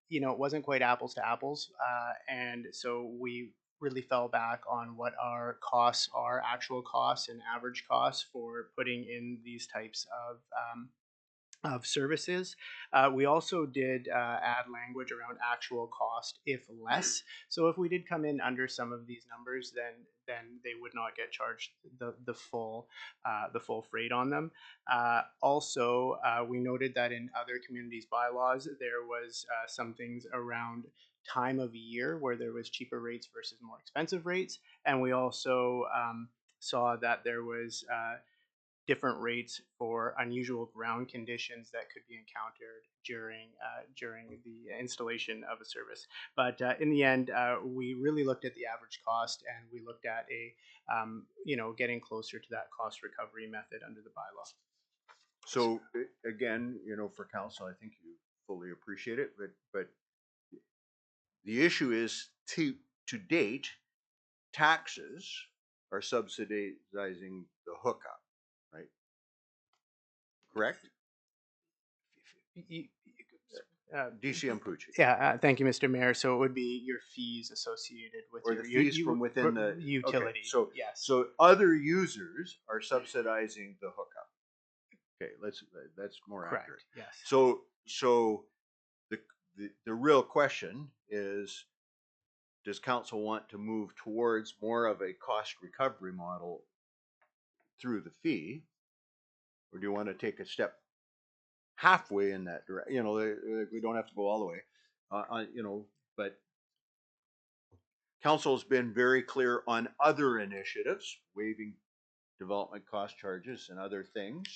it wasn't quite apples to apples. And so we really fell back on what our costs are, actual costs and average costs for putting in these types of services. We also did add language around actual cost if less. So if we did come in under some of these numbers, then they would not get charged the full freight on them. Also, we noted that in other communities' bylaws, there was some things around time of year where there was cheaper rates versus more expensive rates, and we also saw that there was different rates for unusual ground conditions that could be encountered during the installation of a service. But in the end, we really looked at the average cost, and we looked at getting closer to that cost recovery method under the bylaw. So again, for council, I think you fully appreciate it, but The issue is to date, taxes are subsidizing the hookup, right? Correct? DCM Pucci. Yeah, thank you, Mr. Mayor. So it would be your fees associated with Or your the fees from within the utility. Okay, so yes. so other users are subsidizing the hookup. Okay, that's more Correct. accurate. Yes. So the real question is, does council want to move towards more of a cost recovery model through the fee, or do you want to take a step halfway in that direction? You know, we don't have to go all the way, you know, but council's been very clear on other initiatives, waiving development cost charges and other things,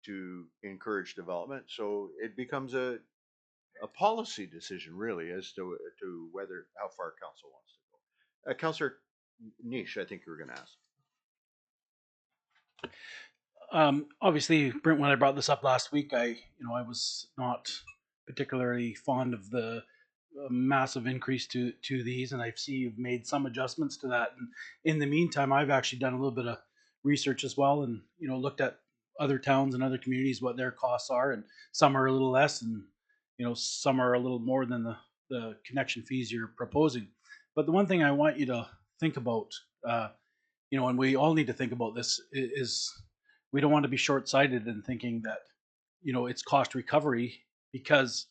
to encourage development. So it becomes a policy decision really as to whether how far council wants to go. Councillor Niche, I think you were going to ask. Obviously, Brent, when I brought this up last week, I was not particularly fond of the massive increase to these, and I see you've made some adjustments to that. And in the meantime, I've actually done a little bit of research as well, and looked at other towns and other communities, what their costs are, and some are a little less, and some are a little more than the connection fees you're proposing. But the one thing I want you to think about, and we all need to think about this, is we don't want to be short-sighted in thinking that it's cost recovery, because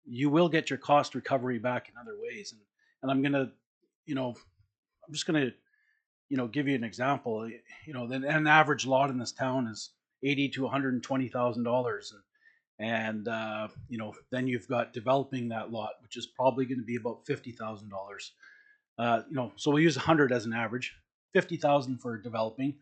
you will get your cost recovery back in other ways. And I'm gonna, I'm just gonna, give you an example. An average lot in this town is $80,000 to $120,000, and then you've got developing that lot, which is probably going to be about $50,000. So we'll use 100 as an average, 50,000 for developing.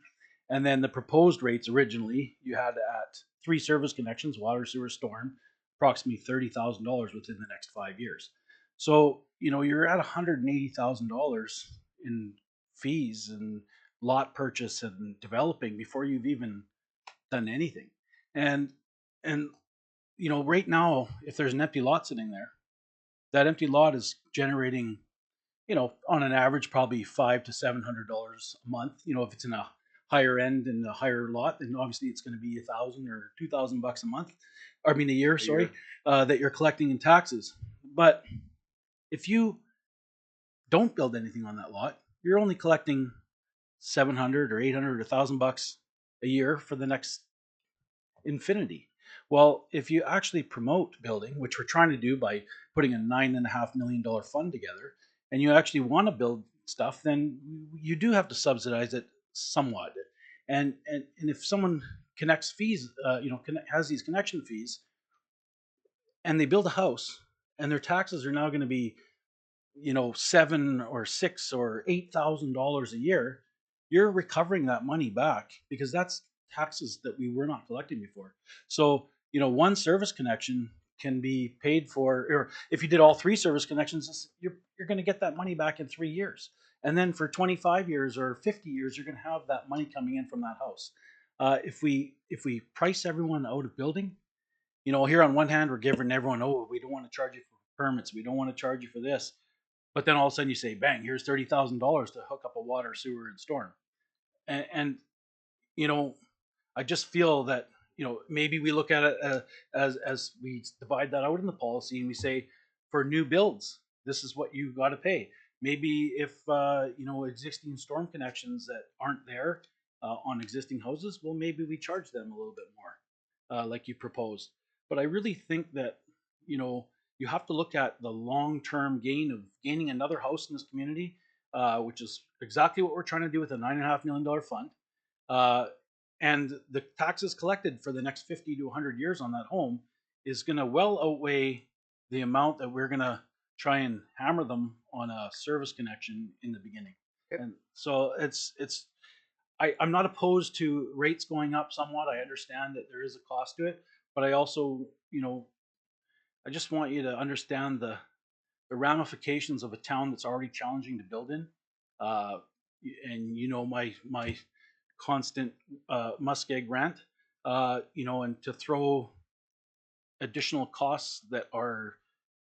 And then the proposed rates originally you had at 3 service connections, water, sewer, storm, approximately $30,000 within the next 5 years. So, you're at $180,000 in fees and lot purchase and developing before you've even done anything. And right now, if there's an empty lot sitting there, that empty lot is generating, on an average, probably $500 to $700 a month. If it's in a higher end and a higher lot, then obviously it's going to be $1,000 or $2,000 a month, a year, sorry, that you're collecting in taxes. But if you don't build anything on that lot, you're only collecting $700 or $800 or $1,000 a year for the next infinity. Well, if you actually promote building, which we're trying to do by putting a $9.5 million fund together, and you actually want to build stuff, then you do have to subsidize it somewhat. And if someone connects fees, has these connection fees, and they build a house, and their taxes are now going to be, $7,000 or $6,000 or $8,000 a year, you're recovering that money back, because that's taxes that we were not collecting before. So, one service connection can be paid for, or if you did all 3 service connections, you're going to get that money back in 3 years. And then for 25 years or 50 years, you're going to have that money coming in from that house. If we price everyone out of building, here on one hand, we're giving everyone, oh, we don't want to charge you for permits, we don't want to charge you for this. But then all of a sudden you say, bang, here's $30,000 to hook up a water, sewer, and storm. And I just feel that, maybe we look at it as we divide that out in the policy, and we say, for new builds, this is what you got to pay. Maybe if, existing storm connections that aren't there on existing houses, well, maybe we charge them a little bit more, like you proposed. But I really think that, you have to look at the long-term gain of gaining another house in this community, which is exactly what we're trying to do with a $9.5 million fund. And the taxes collected for the next 50 to 100 years on that home is going to well outweigh the amount that we're going to try and hammer them on a service connection in the beginning. Yep. And so I'm not opposed to rates going up somewhat. I understand that there is a cost to it, but I also, I just want you to understand the ramifications of a town that's already challenging to build in. And my constant muskeg rant, and to throw additional costs that are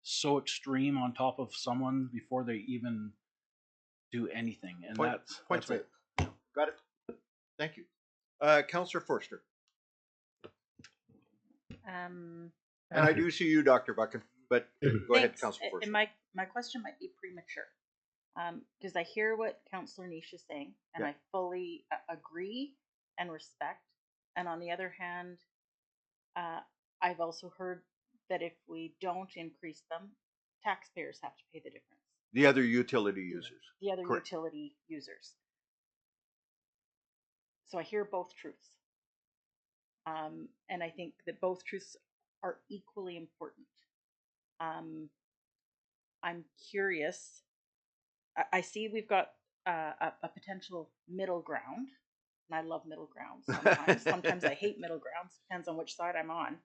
so extreme on top of someone before they even do anything, and Points that's made. Got it. Thank you. Councillor Forster. Um, And I do see you, Dr. Buchan, but go ahead, thanks. Councillor Forster. And my question might be premature. Because I hear what Councillor Niche is saying, and Yeah. I fully agree and respect. And on the other hand, I've also heard that if we don't increase them, taxpayers have to pay the difference. The other utility users. The other Correct. utility users. So I hear both truths. And I think that both truths are equally important. I'm curious. I see we've got a potential middle ground, and I love middle grounds sometimes. Sometimes I hate middle grounds, depends on which side I'm on.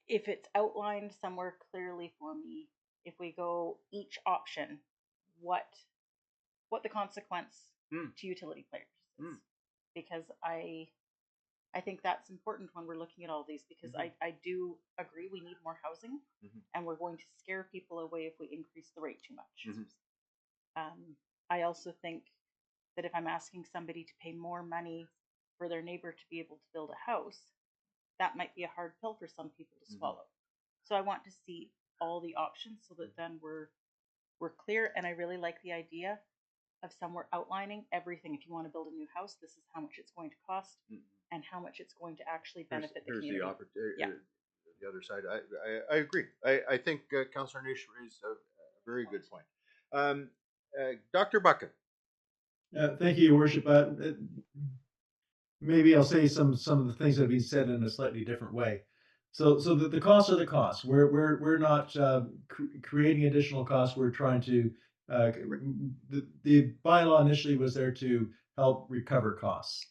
If it's outlined somewhere clearly for me, if we go each option, what the consequence to utility players is. Because I think that's important when we're looking at all these, because I do agree we need more housing, and we're going to scare people away if we increase the rate too much. I also think that if I'm asking somebody to pay more money for their neighbor to be able to build a house, that might be a hard pill for some people to swallow. So I want to see all the options so that then we're clear. And I really like the idea of somewhere outlining everything. If you want to build a new house, this is how much it's going to cost and how much it's going to actually benefit the community. The other side. I agree. I think Councillor Nish raised a very good point. Dr. Buchan. Thank you, Your Worship. Maybe I'll say some of the things that have been said in a slightly different way. So the costs are the costs. We're not creating additional costs. We're trying to the bylaw initially was there to help recover costs.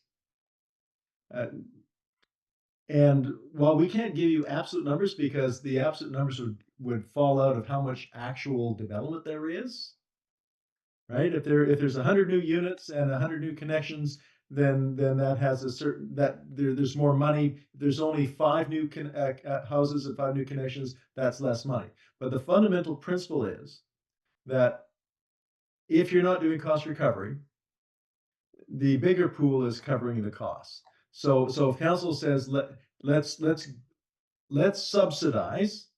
And while we can't give you absolute numbers because the absolute numbers would fall out of how much actual development there is, right? If there's 100 new units and 100 new connections, then that has a certain there's more money. There's only 5 new houses and 5 new connections. That's less money. But the fundamental principle is that if you're not doing cost recovery, the bigger pool is covering the costs. So if council says let's subsidize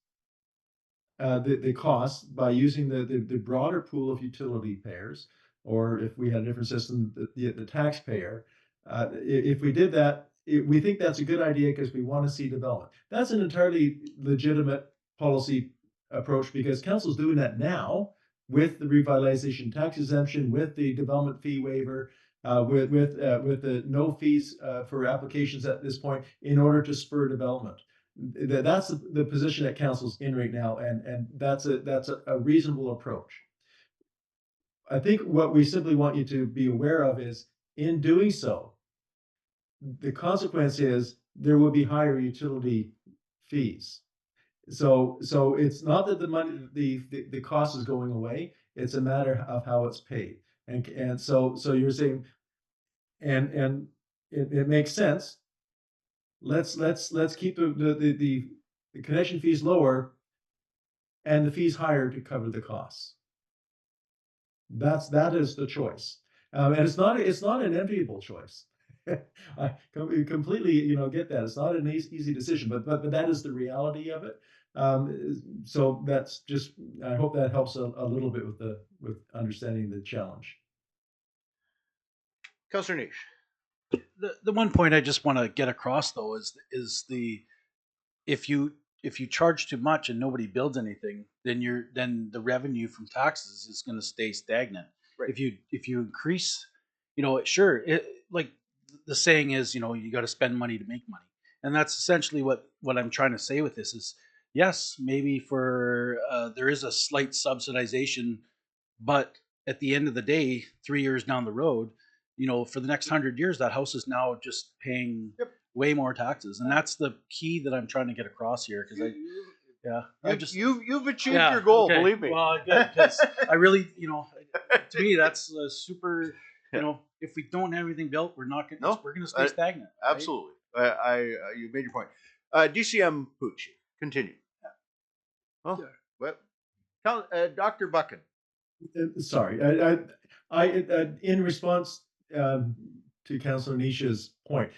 the costs by using the broader pool of utility payers, or if we had a different system, the taxpayer, if we did that, we think that's a good idea because we want to see development. That's an entirely legitimate policy approach because council's doing that now with the revitalization tax exemption, with the development fee waiver, with the no fees for applications at this point in order to spur development. That's the position that council's in right now, and that's a reasonable approach. I think what we simply want you to be aware of is, in doing so, the consequence is there will be higher utility fees. So it's not that the money, the cost is going away. It's a matter of how it's paid. And so you're saying, and it makes sense. Let's keep the connection fees lower and the fees higher to cover the costs. That is the choice, and it's not an enviable choice. I completely get that it's not an easy decision, but that is the reality of it. So that's just, I hope that helps a little bit with understanding the challenge. Councillor Nish. The one point I just want to get across though is if you charge too much and nobody builds anything, then the revenue from taxes is going to stay stagnant. Right. If you increase, sure, like the saying is, you got to spend money to make money, and that's essentially what I'm trying to say with this is, yes, maybe for there is a slight subsidization, but at the end of the day, 3 years down the road, for the next 100 years, that house is now just paying way more taxes, and that's the key that I'm trying to get across here. Because you've achieved your goal, okay. believe me. Well, good, because I really, to me, that's super. If we don't have anything built, we're not going. We're going to stay stagnant. Absolutely. You made your point. DCM Pucci, continue. Oh, well, Dr. Buchan. Sorry, in response to Councilor Nisha's point,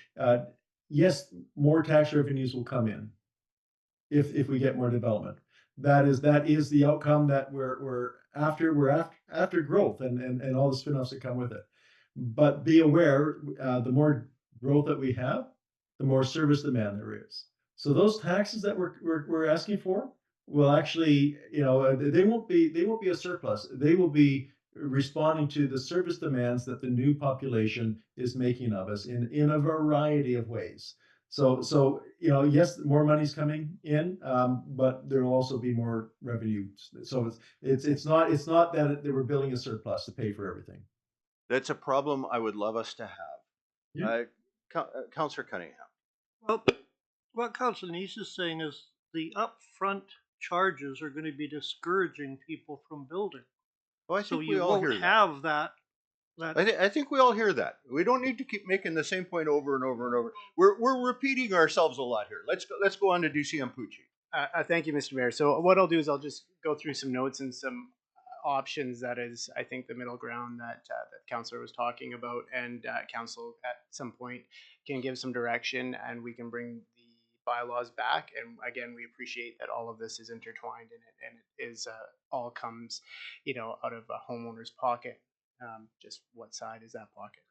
yes, more tax revenues will come in if we get more development. That is the outcome that we're after growth and all the spin-offs that come with it. But be aware, the more growth that we have, the more service demand there is. So those taxes that we're asking for will actually, they won't be a surplus. They will be responding to the service demands that the new population is making of us in a variety of ways. So yes, more money's coming in, but there will also be more revenue. So it's not that we're building a surplus to pay for everything. That's a problem I would love us to have. Yeah. Councillor Cunningham. Well, what Council Nice is saying is the upfront charges are going to be discouraging people from building. Well, I so think you we all won't hear that. have that. I think we all hear that. We don't need to keep making the same point over and over and over. We're repeating ourselves a lot here. Let's go on to DCM Pucci. Thank you, Mr. Mayor. So what I'll do is I'll just go through some notes and some options. That is, I think, the middle ground that that Councillor was talking about, and Council at some point can give some direction, and we can bring the bylaws back. And again, we appreciate that all of this is intertwined in it, and it is all comes, out of a homeowner's pocket. Just what side is that pocket?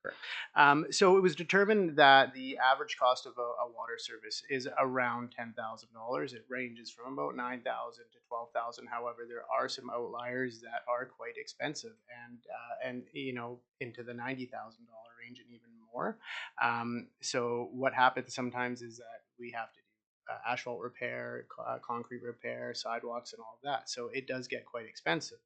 So it was determined that the average cost of a water service is around $10,000. It ranges from about $9,000 to $12,000. However, there are some outliers that are quite expensive, and into the $90,000 range and even more. So what happens sometimes is that we have to do asphalt repair, concrete repair, sidewalks, and all of that. So it does get quite expensive.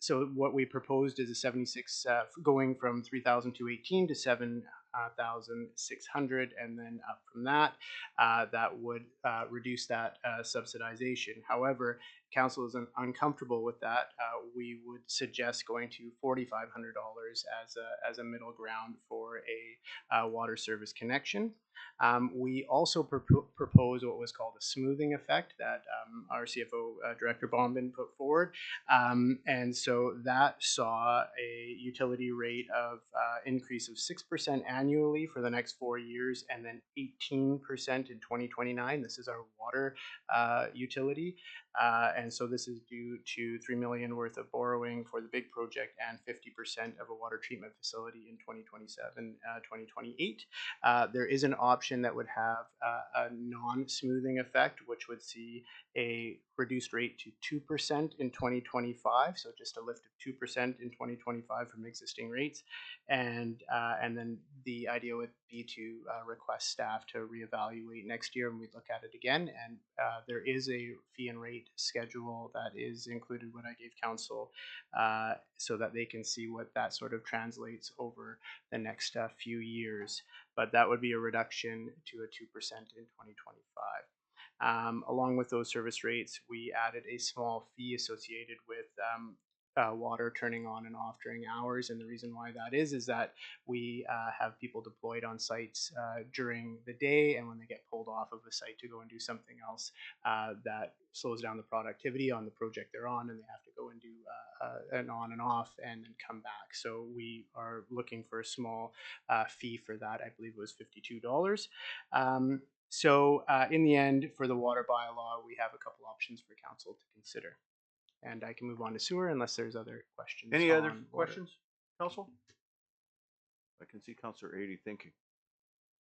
So what we proposed is a 76, going from 3,218 to 7,600, and then up from that, that would reduce that subsidization. However, council is uncomfortable with that. We would suggest going to $4,500 as a middle ground for a water service connection. We also propose what was called a smoothing effect that our CFO, Director Bombin, put forward. And so that saw a utility rate of increase of 6% annually for the next 4 years, and then 18% in 2029. This is our water utility. And so this is due to $3 million worth of borrowing for the big project and 50% of a water treatment facility in 2027, 2028. There is an option that would have a non-smoothing effect, which would see a reduced rate to 2% in 2025. So just a lift of 2% in 2025 from existing rates. And then the idea would be to request staff to reevaluate next year, and we look at it again. And there is a fee and rate schedule that is included when I gave council, so that they can see what that sort of translates over the next few years. But that would be a reduction to a 2% in 2025. Along with those service rates, we added a small fee associated with water turning on and off during hours. And the reason why that is that we have people deployed on sites during the day, and when they get pulled off of the site to go and do something else, that slows down the productivity on the project they're on, and they have to go and do an on and off and then come back. So we are looking for a small fee for that. I believe it was $52. So in the end, for the water bylaw, we have a couple options for council to consider. And I can move on to sewer unless there's other questions. Any other on water. questions, Council? I can see Councillor 80 thinking.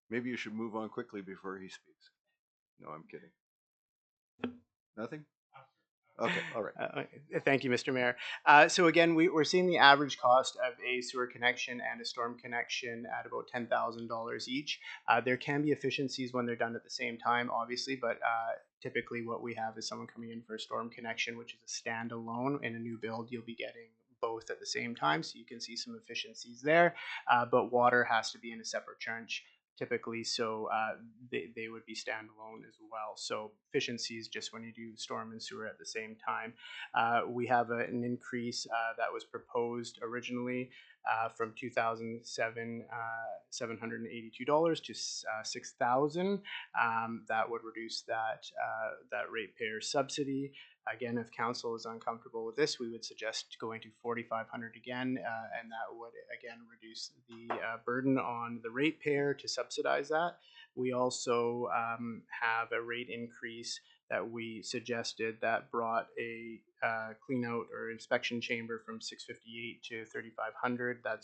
Maybe you should move on quickly before he speaks. No, I'm kidding. Nothing? Okay, all right. Thank you, Mr. Mayor. So again, we're seeing the average cost of a sewer connection and a storm connection at about $10,000 each. There can be efficiencies when they're done at the same time, obviously, but typically what we have is someone coming in for a storm connection, which is a standalone. In a new build, you'll be getting both at the same time, so you can see some efficiencies there. But water has to be in a separate trench typically, so they would be standalone as well. So efficiencies just when you do storm and sewer at the same time. We have an increase that was proposed originally from $2,782 to $6,000. That would reduce that ratepayer subsidy. Again, if council is uncomfortable with this, we would suggest going to 4,500 again, and that would again reduce the burden on the ratepayer to subsidize that. We also have a rate increase that we suggested that brought a clean out or inspection chamber from 658 to 3,500. To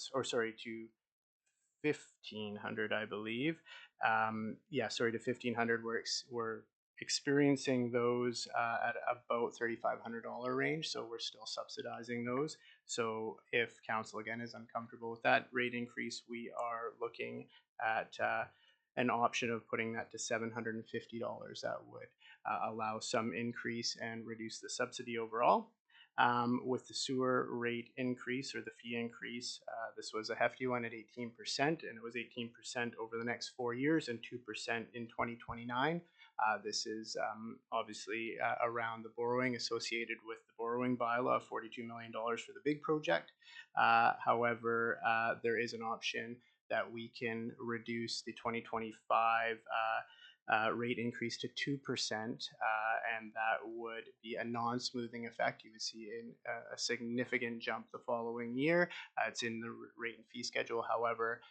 1,500, I believe. To 1,500. We're experiencing those at about $3,500 range, so we're still subsidizing those. So if council again is uncomfortable with that rate increase, we are looking at an option of putting that to $750. That would allow some increase and reduce the subsidy overall. With the sewer rate increase or the fee increase, this was a hefty one at 18%, and it was 18% over the next 4 years and 2% in 2029. This is obviously around the borrowing associated with the borrowing bylaw of $42 million for the big project. However, there is an option that we can reduce the 2025 rate increase to 2%, and that would be a non-smoothing effect. You would see a significant jump the following year. It's in the rate and fee schedule. However,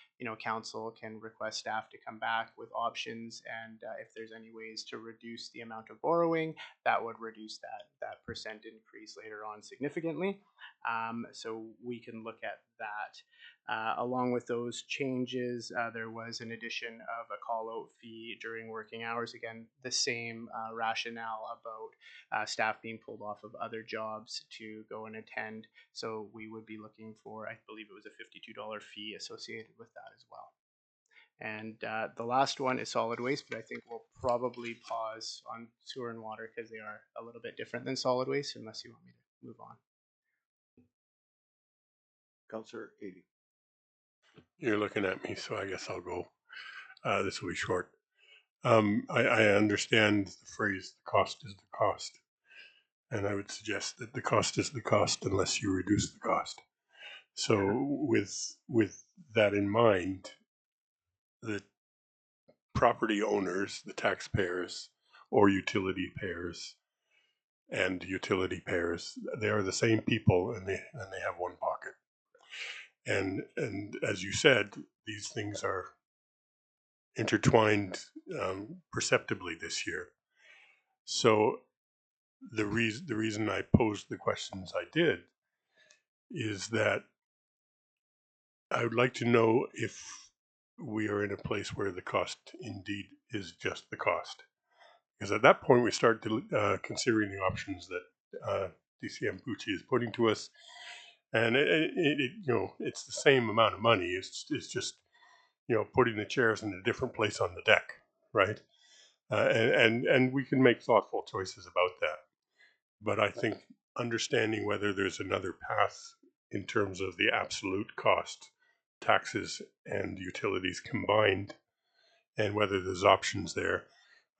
council can request staff to come back with options, and if there's any ways to reduce the amount of borrowing, that would reduce that percent increase later on significantly. So we can look at that. Along with those changes, there was an addition of a call-out fee during working hours. Again, the same rationale about staff being pulled off of other jobs to go and attend. So we would be looking for, I believe it was a $52 fee associated with that as well. And the last one is solid waste, but I think we'll probably pause on sewer and water because they are a little bit different than solid waste, unless you want me to move on. Councillor Ady. You're looking at me, so I guess I'll go. This will be short. I understand the phrase, the cost is the cost. And I would suggest that the cost is the cost unless you reduce the cost. So with that in mind, the property owners, the taxpayers, or utility payers, and utility payers, they are the same people, and they have one pocket. And as you said, these things are intertwined perceptibly this year. So the reason I posed the questions I did is that I would like to know if we are in a place where the cost indeed is just the cost. Because at that point we start considering the options that DCM Pucci is putting to us, and it's the same amount of money. It's just putting the chairs in a different place on the deck, right? And we can make thoughtful choices about that. But I think understanding whether there's another path in terms of the absolute cost, taxes and utilities combined, and whether there's options there,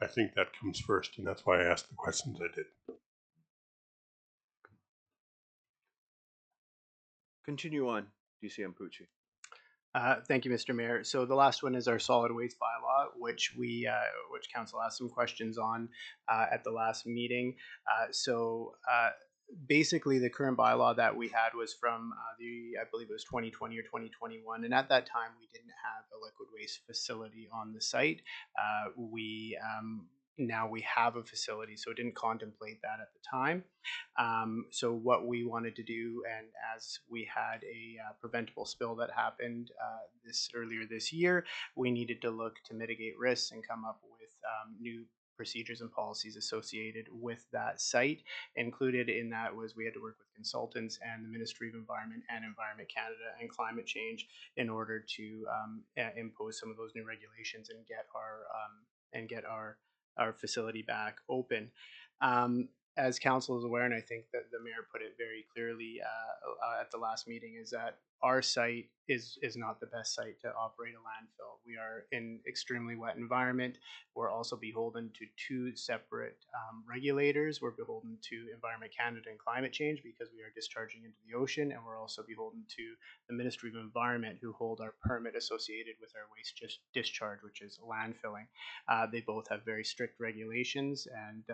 I think that comes first, and that's why I asked the questions I did. Continue on, DCM Pucci. Thank you, Mr. Mayor. So the last one is our solid waste bylaw, which council asked some questions on at the last meeting. Basically, the current bylaw that we had was from I believe it was 2020 or 2021, and at that time we didn't have a liquid waste facility on the site. Now we have a facility, so it didn't contemplate that at the time. So what we wanted to do, and as we had a preventable spill that happened earlier this year, we needed to look to mitigate risks and come up with new procedures and policies associated with that site. Included in that was we had to work with consultants and the Ministry of Environment and Environment Canada and Climate Change in order to impose some of those new regulations and get our facility back open. as council is aware, and I think that the mayor put it very clearly at the last meeting, is that our site is not the best site to operate a landfill. We are in extremely wet environment. We're also beholden to two separate regulators. We're beholden to Environment Canada and climate change because we are discharging into the ocean, and we're also beholden to the Ministry of Environment, who hold our permit associated with our waste discharge, which is landfilling. They both have very strict regulations, and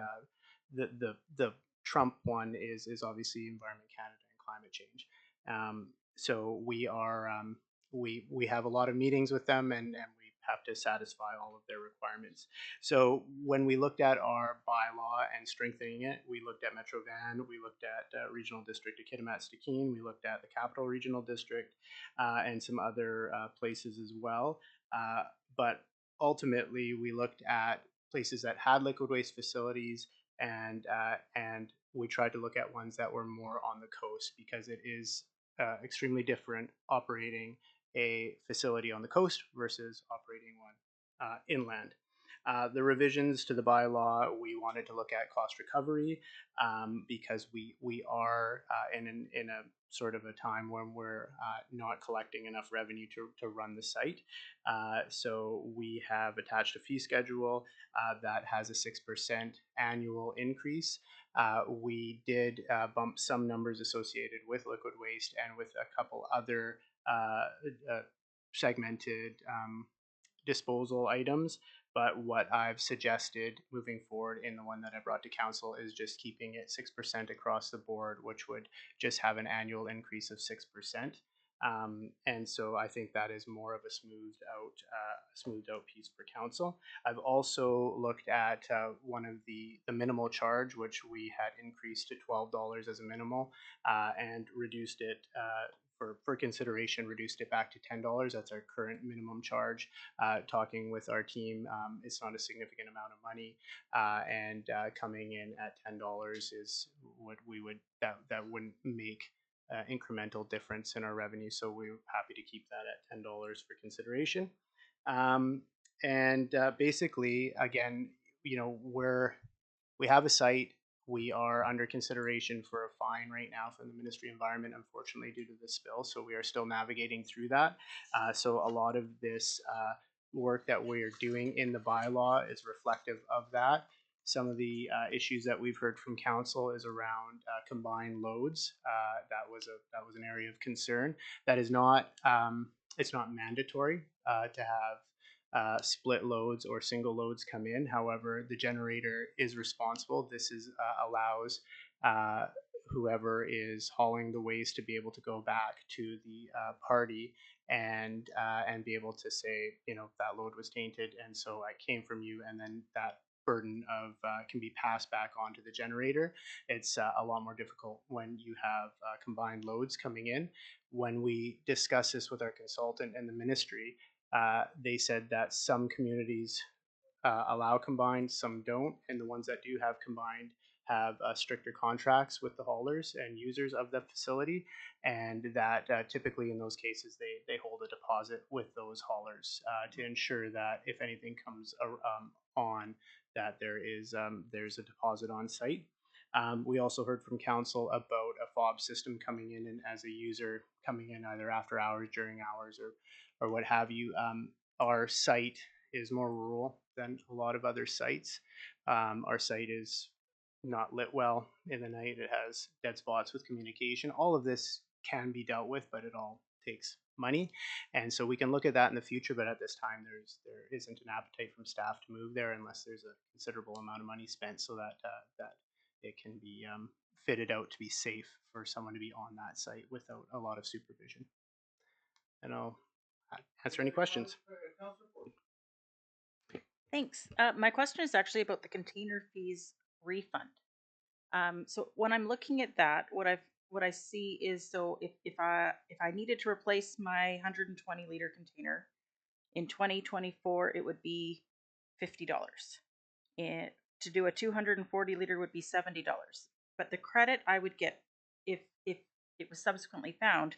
the Trump one is obviously Environment Canada and climate change. So we are we have a lot of meetings with them, and we have to satisfy all of their requirements. So when we looked at our bylaw and strengthening it, we looked at Metro Van, we looked at Regional District of Kitimat-Stikine, we looked at the Capital Regional District, and some other places as well. But ultimately, we looked at places that had liquid waste facilities, and we tried to look at ones that were more on the coast, because it is extremely different operating a facility on the coast versus operating one inland. The revisions to the bylaw, we wanted to look at cost recovery because we are in a sort of a time when we're not collecting enough revenue to run the site. So we have attached a fee schedule that has a 6% annual increase. We did bump some numbers associated with liquid waste and with a couple other segmented disposal items. But what I've suggested moving forward in the one that I brought to council is just keeping it 6% across the board, which would just have an annual increase of 6%. And so I think that is more of a smoothed out piece for council. I've also looked at one of the minimal charge, which we had increased to $12 as a minimal, and reduced it for consideration, reduced it back to $10. That's our current minimum charge. Talking with our team, it's not a significant amount of money, and coming in at $10 is what we would that wouldn't make incremental difference in our revenue. So we're happy to keep that at $10 for consideration. And basically, again, you know, we have a site. We are under consideration for a fine right now from the Ministry of Environment, unfortunately, due to the spill. So we are still navigating through that. So a lot of this work that we are doing in the bylaw is reflective of that. Some of the issues that we've heard from council is around combined loads. That was an area of concern. That is not it's not mandatory to have split loads or single loads come in. However, the generator is responsible. This is allows whoever is hauling the waste to be able to go back to the party and be able to say, you know, that load was tainted, and so I came from you, and then that burden of can be passed back onto the generator. It's a lot more difficult when you have combined loads coming in. When we discuss this with our consultant and the ministry, they said that some communities allow combined, some don't, and the ones that do have combined have stricter contracts with the haulers and users of the facility, and that typically in those cases they hold a deposit with those haulers to ensure that if anything comes on, that there's a deposit on site. We also heard from council about a fob system coming in, and as a user coming in either after hours, during hours, or what have you. Our site is more rural than a lot of other sites. Our site is not lit well in the night. It has dead spots with communication. All of this can be dealt with, but it all takes money, and so we can look at that in the future. But at this time, there isn't an appetite from staff to move there unless there's a considerable amount of money spent, so that that it can be fitted out to be safe for someone to be on that site without a lot of supervision. And I'll answer any questions. Thanks. My question is actually about the container fees refund. So when I'm looking at that, what I see is, so if I needed to replace my 120 liter container in 2024, it would be $50. And to do a 240 liter would be $70. But the credit I would get if it was subsequently found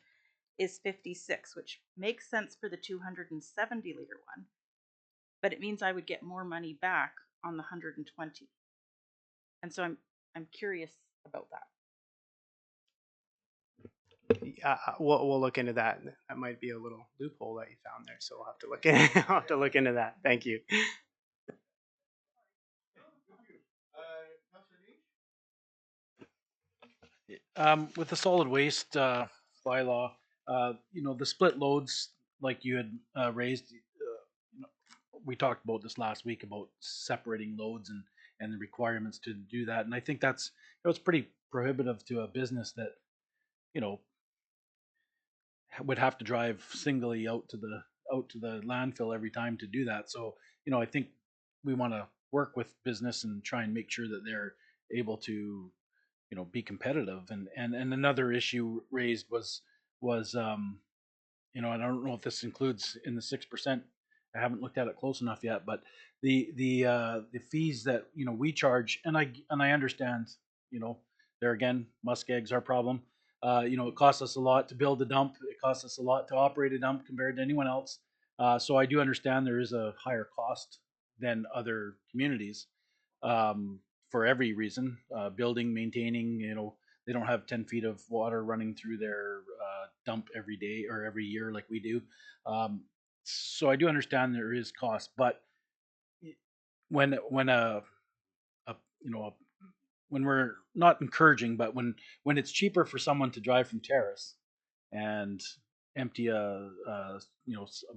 is 56, which makes sense for the 270 liter one. But it means I would get more money back on the 120. And so I'm curious about that. We'll look into that. That might be a little loophole that you found there, so we'll have to look I'll have to look into that. Thank you. With the solid waste bylaw, the split loads like you had raised, we talked about this last week about separating loads and the requirements to do that, and I think that's it's pretty prohibitive to a business that would have to drive singly out to the landfill every time to do that. So I think we want to work with business and try and make sure that they're able to be competitive. And another issue raised was I don't know if this includes in the 6%. I haven't looked at it close enough yet, but the fees that we charge, and I understand, there again, muskegg's our problem. It costs us a lot to build a dump. It costs us a lot to operate a dump compared to anyone else. So I do understand there is a higher cost than other communities for every reason. Building, maintaining, they don't have 10 feet of water running through their dump every day or every year like we do. So I do understand there is cost, but when when we're not encouraging, but when it's cheaper for someone to drive from Terrace and empty a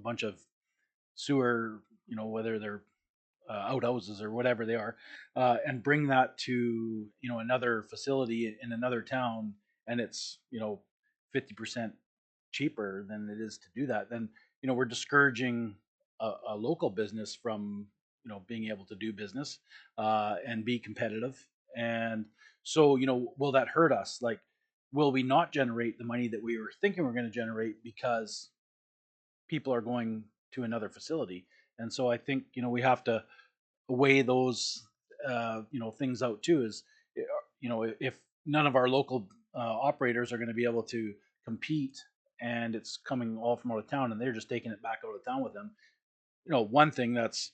bunch of sewer, whether they're outhouses or whatever they are, and bring that to another facility in another town, and it's 50% cheaper than it is to do that, then we're discouraging a local business from being able to do business and be competitive. And so will that hurt us? Like, will we not generate the money that we were thinking we're going to generate because people are going to another facility? And so I think we have to weigh those things out too. Is if none of our local operators are going to be able to compete, and it's coming all from out of town, and they're just taking it back out of town with them. One thing that's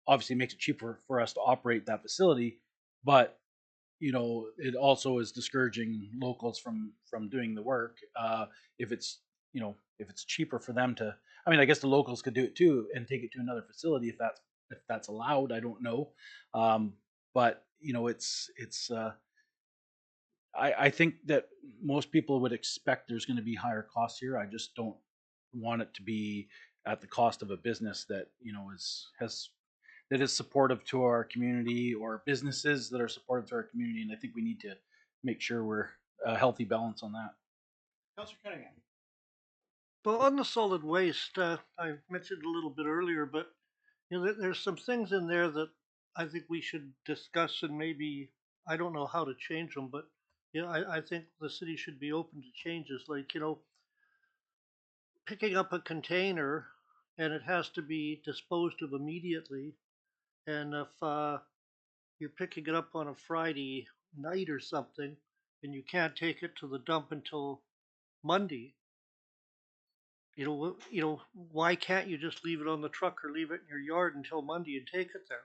obviously makes it cheaper for us to operate that facility, but it also is discouraging locals from doing the work. If it's if it's cheaper for them to, I mean, I guess the locals could do it too and take it to another facility if that's allowed. I don't know, but I think that most people would expect there's going to be higher costs here. I just don't want it to be at the cost of a business that that is supportive to our community, or businesses that are supportive to our community. And I think we need to make sure we're a healthy balance on that. Councillor Cunningham. Well, on the solid waste, I mentioned a little bit earlier, but there's some things in there that I think we should discuss, and maybe I don't know how to change them, but I think the city should be open to changes. Like picking up a container, and it has to be disposed of immediately. And if you're picking it up on a Friday night or something, and you can't take it to the dump until Monday, why can't you just leave it on the truck or leave it in your yard until Monday and take it there?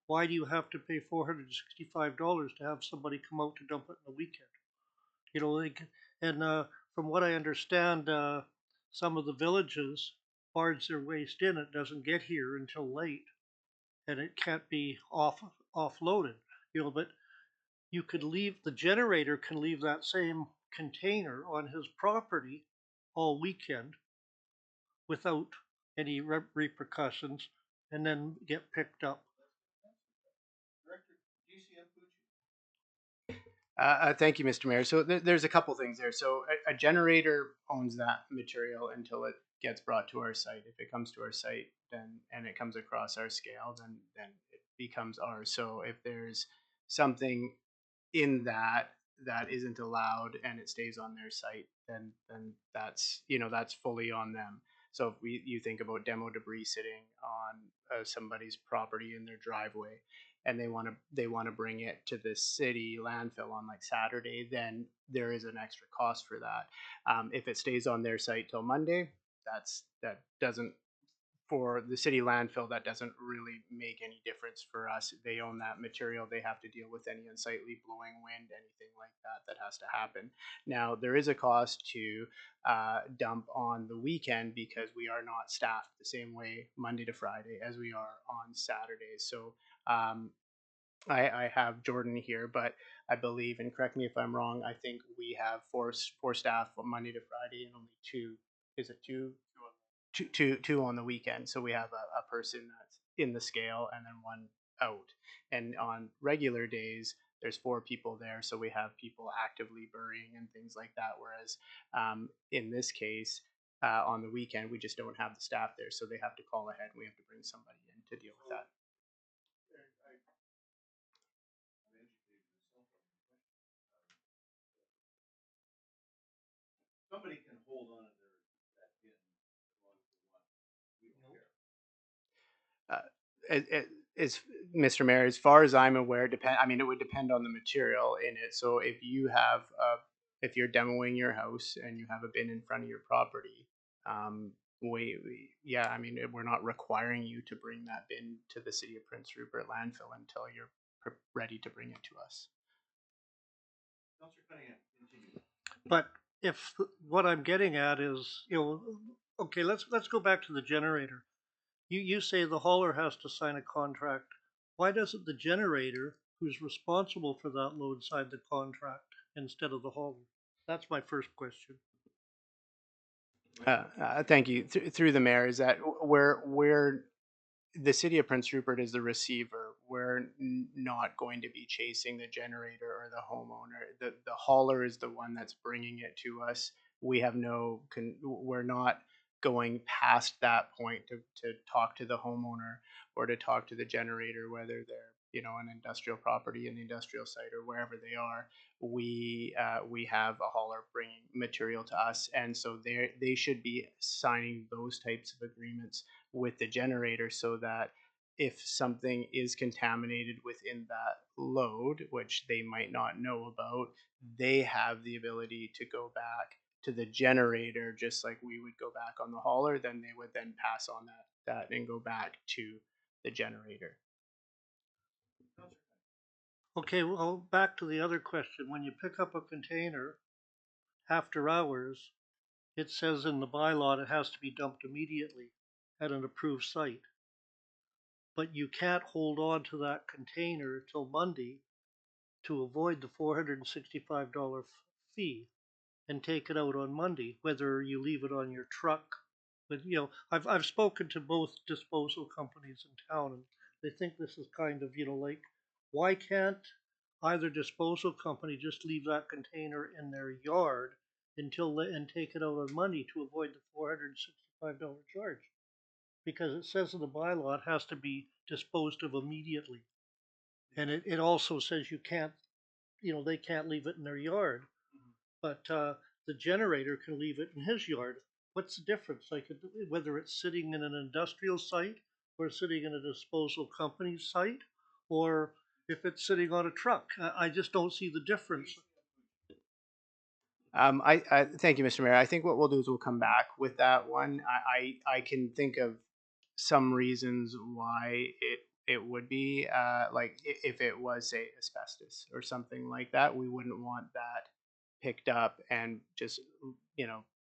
Why do you have to pay $465 to have somebody come out to dump it in the weekend? And from what I understand, some of the villages barge their waste in. It doesn't get here until late, and it can't be offloaded. But you could leave, the generator can leave that same container on his property all weekend without any repercussions, and then get picked up. Thank you, Mr. Mayor. So there's a couple things there. So a generator owns that material until it gets brought to our site. If it comes to our site, and it comes across our scale, then it becomes ours. So if there's something in that isn't allowed and it stays on their site, then that's that's fully on them. So if you think about demo debris sitting on somebody's property in their driveway, and they want to bring it to the city landfill on like Saturday, then there is an extra cost for that. If it stays on their site till Monday, that doesn't for the city landfill, that doesn't really make any difference for us. They own that material. They have to deal with any unsightly blowing wind, anything like that that has to happen. Now, there is a cost to dump on the weekend because we are not staffed the same way Monday to Friday as we are on Saturdays. So I have Jordan here, but I believe, and correct me if I'm wrong, I think we have four staff on Monday to Friday and only two. Is it two? Two on the weekend. So we have a person that's in the scale and then one out. And on regular days, there's four people there, so we have people actively burying and things like that. Whereas in this case, on the weekend, we just don't have the staff there, so they have to call ahead and we have to bring somebody in to deal with that. Somebody can hold on to that bin as long as they want. We don't care. As Mr. Mayor, as far as I'm aware, it would depend on the material in it. So if you have, if you're demoing your house and you have a bin in front of your property, we're not requiring you to bring that bin to the City of Prince Rupert landfill until you're ready to bring it to us. Councillor Cunningham, continue. But if what I'm getting at is, okay, let's go back to the generator. You say the hauler has to sign a contract. Why doesn't the generator, who's responsible for that load, sign the contract instead of the hauler? That's my first question. Thank you. Through the mayor, is that we're the City of Prince Rupert is the receiver. We're not going to be chasing the generator or the homeowner. The hauler is the one that's bringing it to us. We have we're not going past that point to talk to the homeowner or to talk to the generator, whether they're an industrial property in the industrial site or wherever they are. We have a hauler bringing material to us, and so they should be signing those types of agreements with the generator, so that if something is contaminated within that load, which they might not know about, they have the ability to go back to the generator, just like we would go back on the hauler. Then they would then pass on that and go back to the generator. Okay, well, back to the other question. When you pick up a container after hours, it says in the bylaw it has to be dumped immediately at an approved site. But you can't hold on to that container till Monday to avoid the $465 fee and take it out on Monday, whether you leave it on your truck. But I've spoken to both disposal companies in town, and they think this is kind of like, why can't either disposal company just leave that container in their yard and take it out on Monday to avoid the $465 charge? Because it says in the bylaw it has to be disposed of immediately, and it also says you can't, they can't leave it in their yard, but the generator can leave it in his yard. What's the difference? Like whether it's sitting in an industrial site or sitting in a disposal company's site, or if it's sitting on a truck. I just don't see the difference. I thank you, Mr. Mayor. I think what we'll do is we'll come back with that one. I can think of some reasons why it would be like if it was, say, asbestos or something like that. We wouldn't want that picked up and just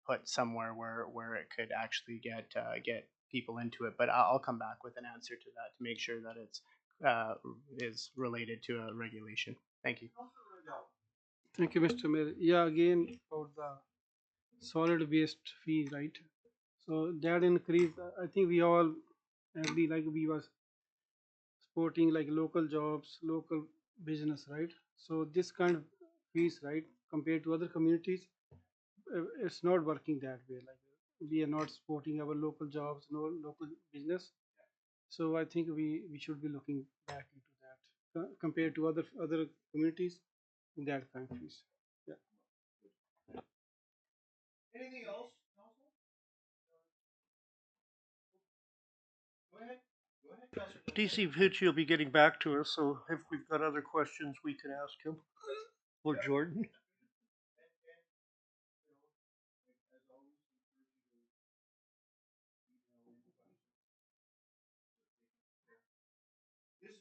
put somewhere where it could actually get people into it. But I'll come back with an answer to that to make sure that it's is related to a regulation. Thank you. Thank you, Mr. Mayor. Yeah, again about the solid waste fee, right? So that increase, I think we all agree, like we was supporting like local jobs, local business, right? So this kind of fees, right, compared to other communities, it's not working that way. Like we are not supporting our local jobs, no local business. So I think we should be looking back into that compared to other communities in that countries. Yeah. Anything else, Council? Go ahead. Go ahead, Councillor. DC Pucci will be getting back to us, so if we've got other questions, we can ask him or Jordan.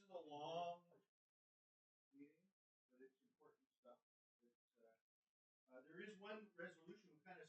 is a long meeting, but it's important stuff. There is one resolution we kind of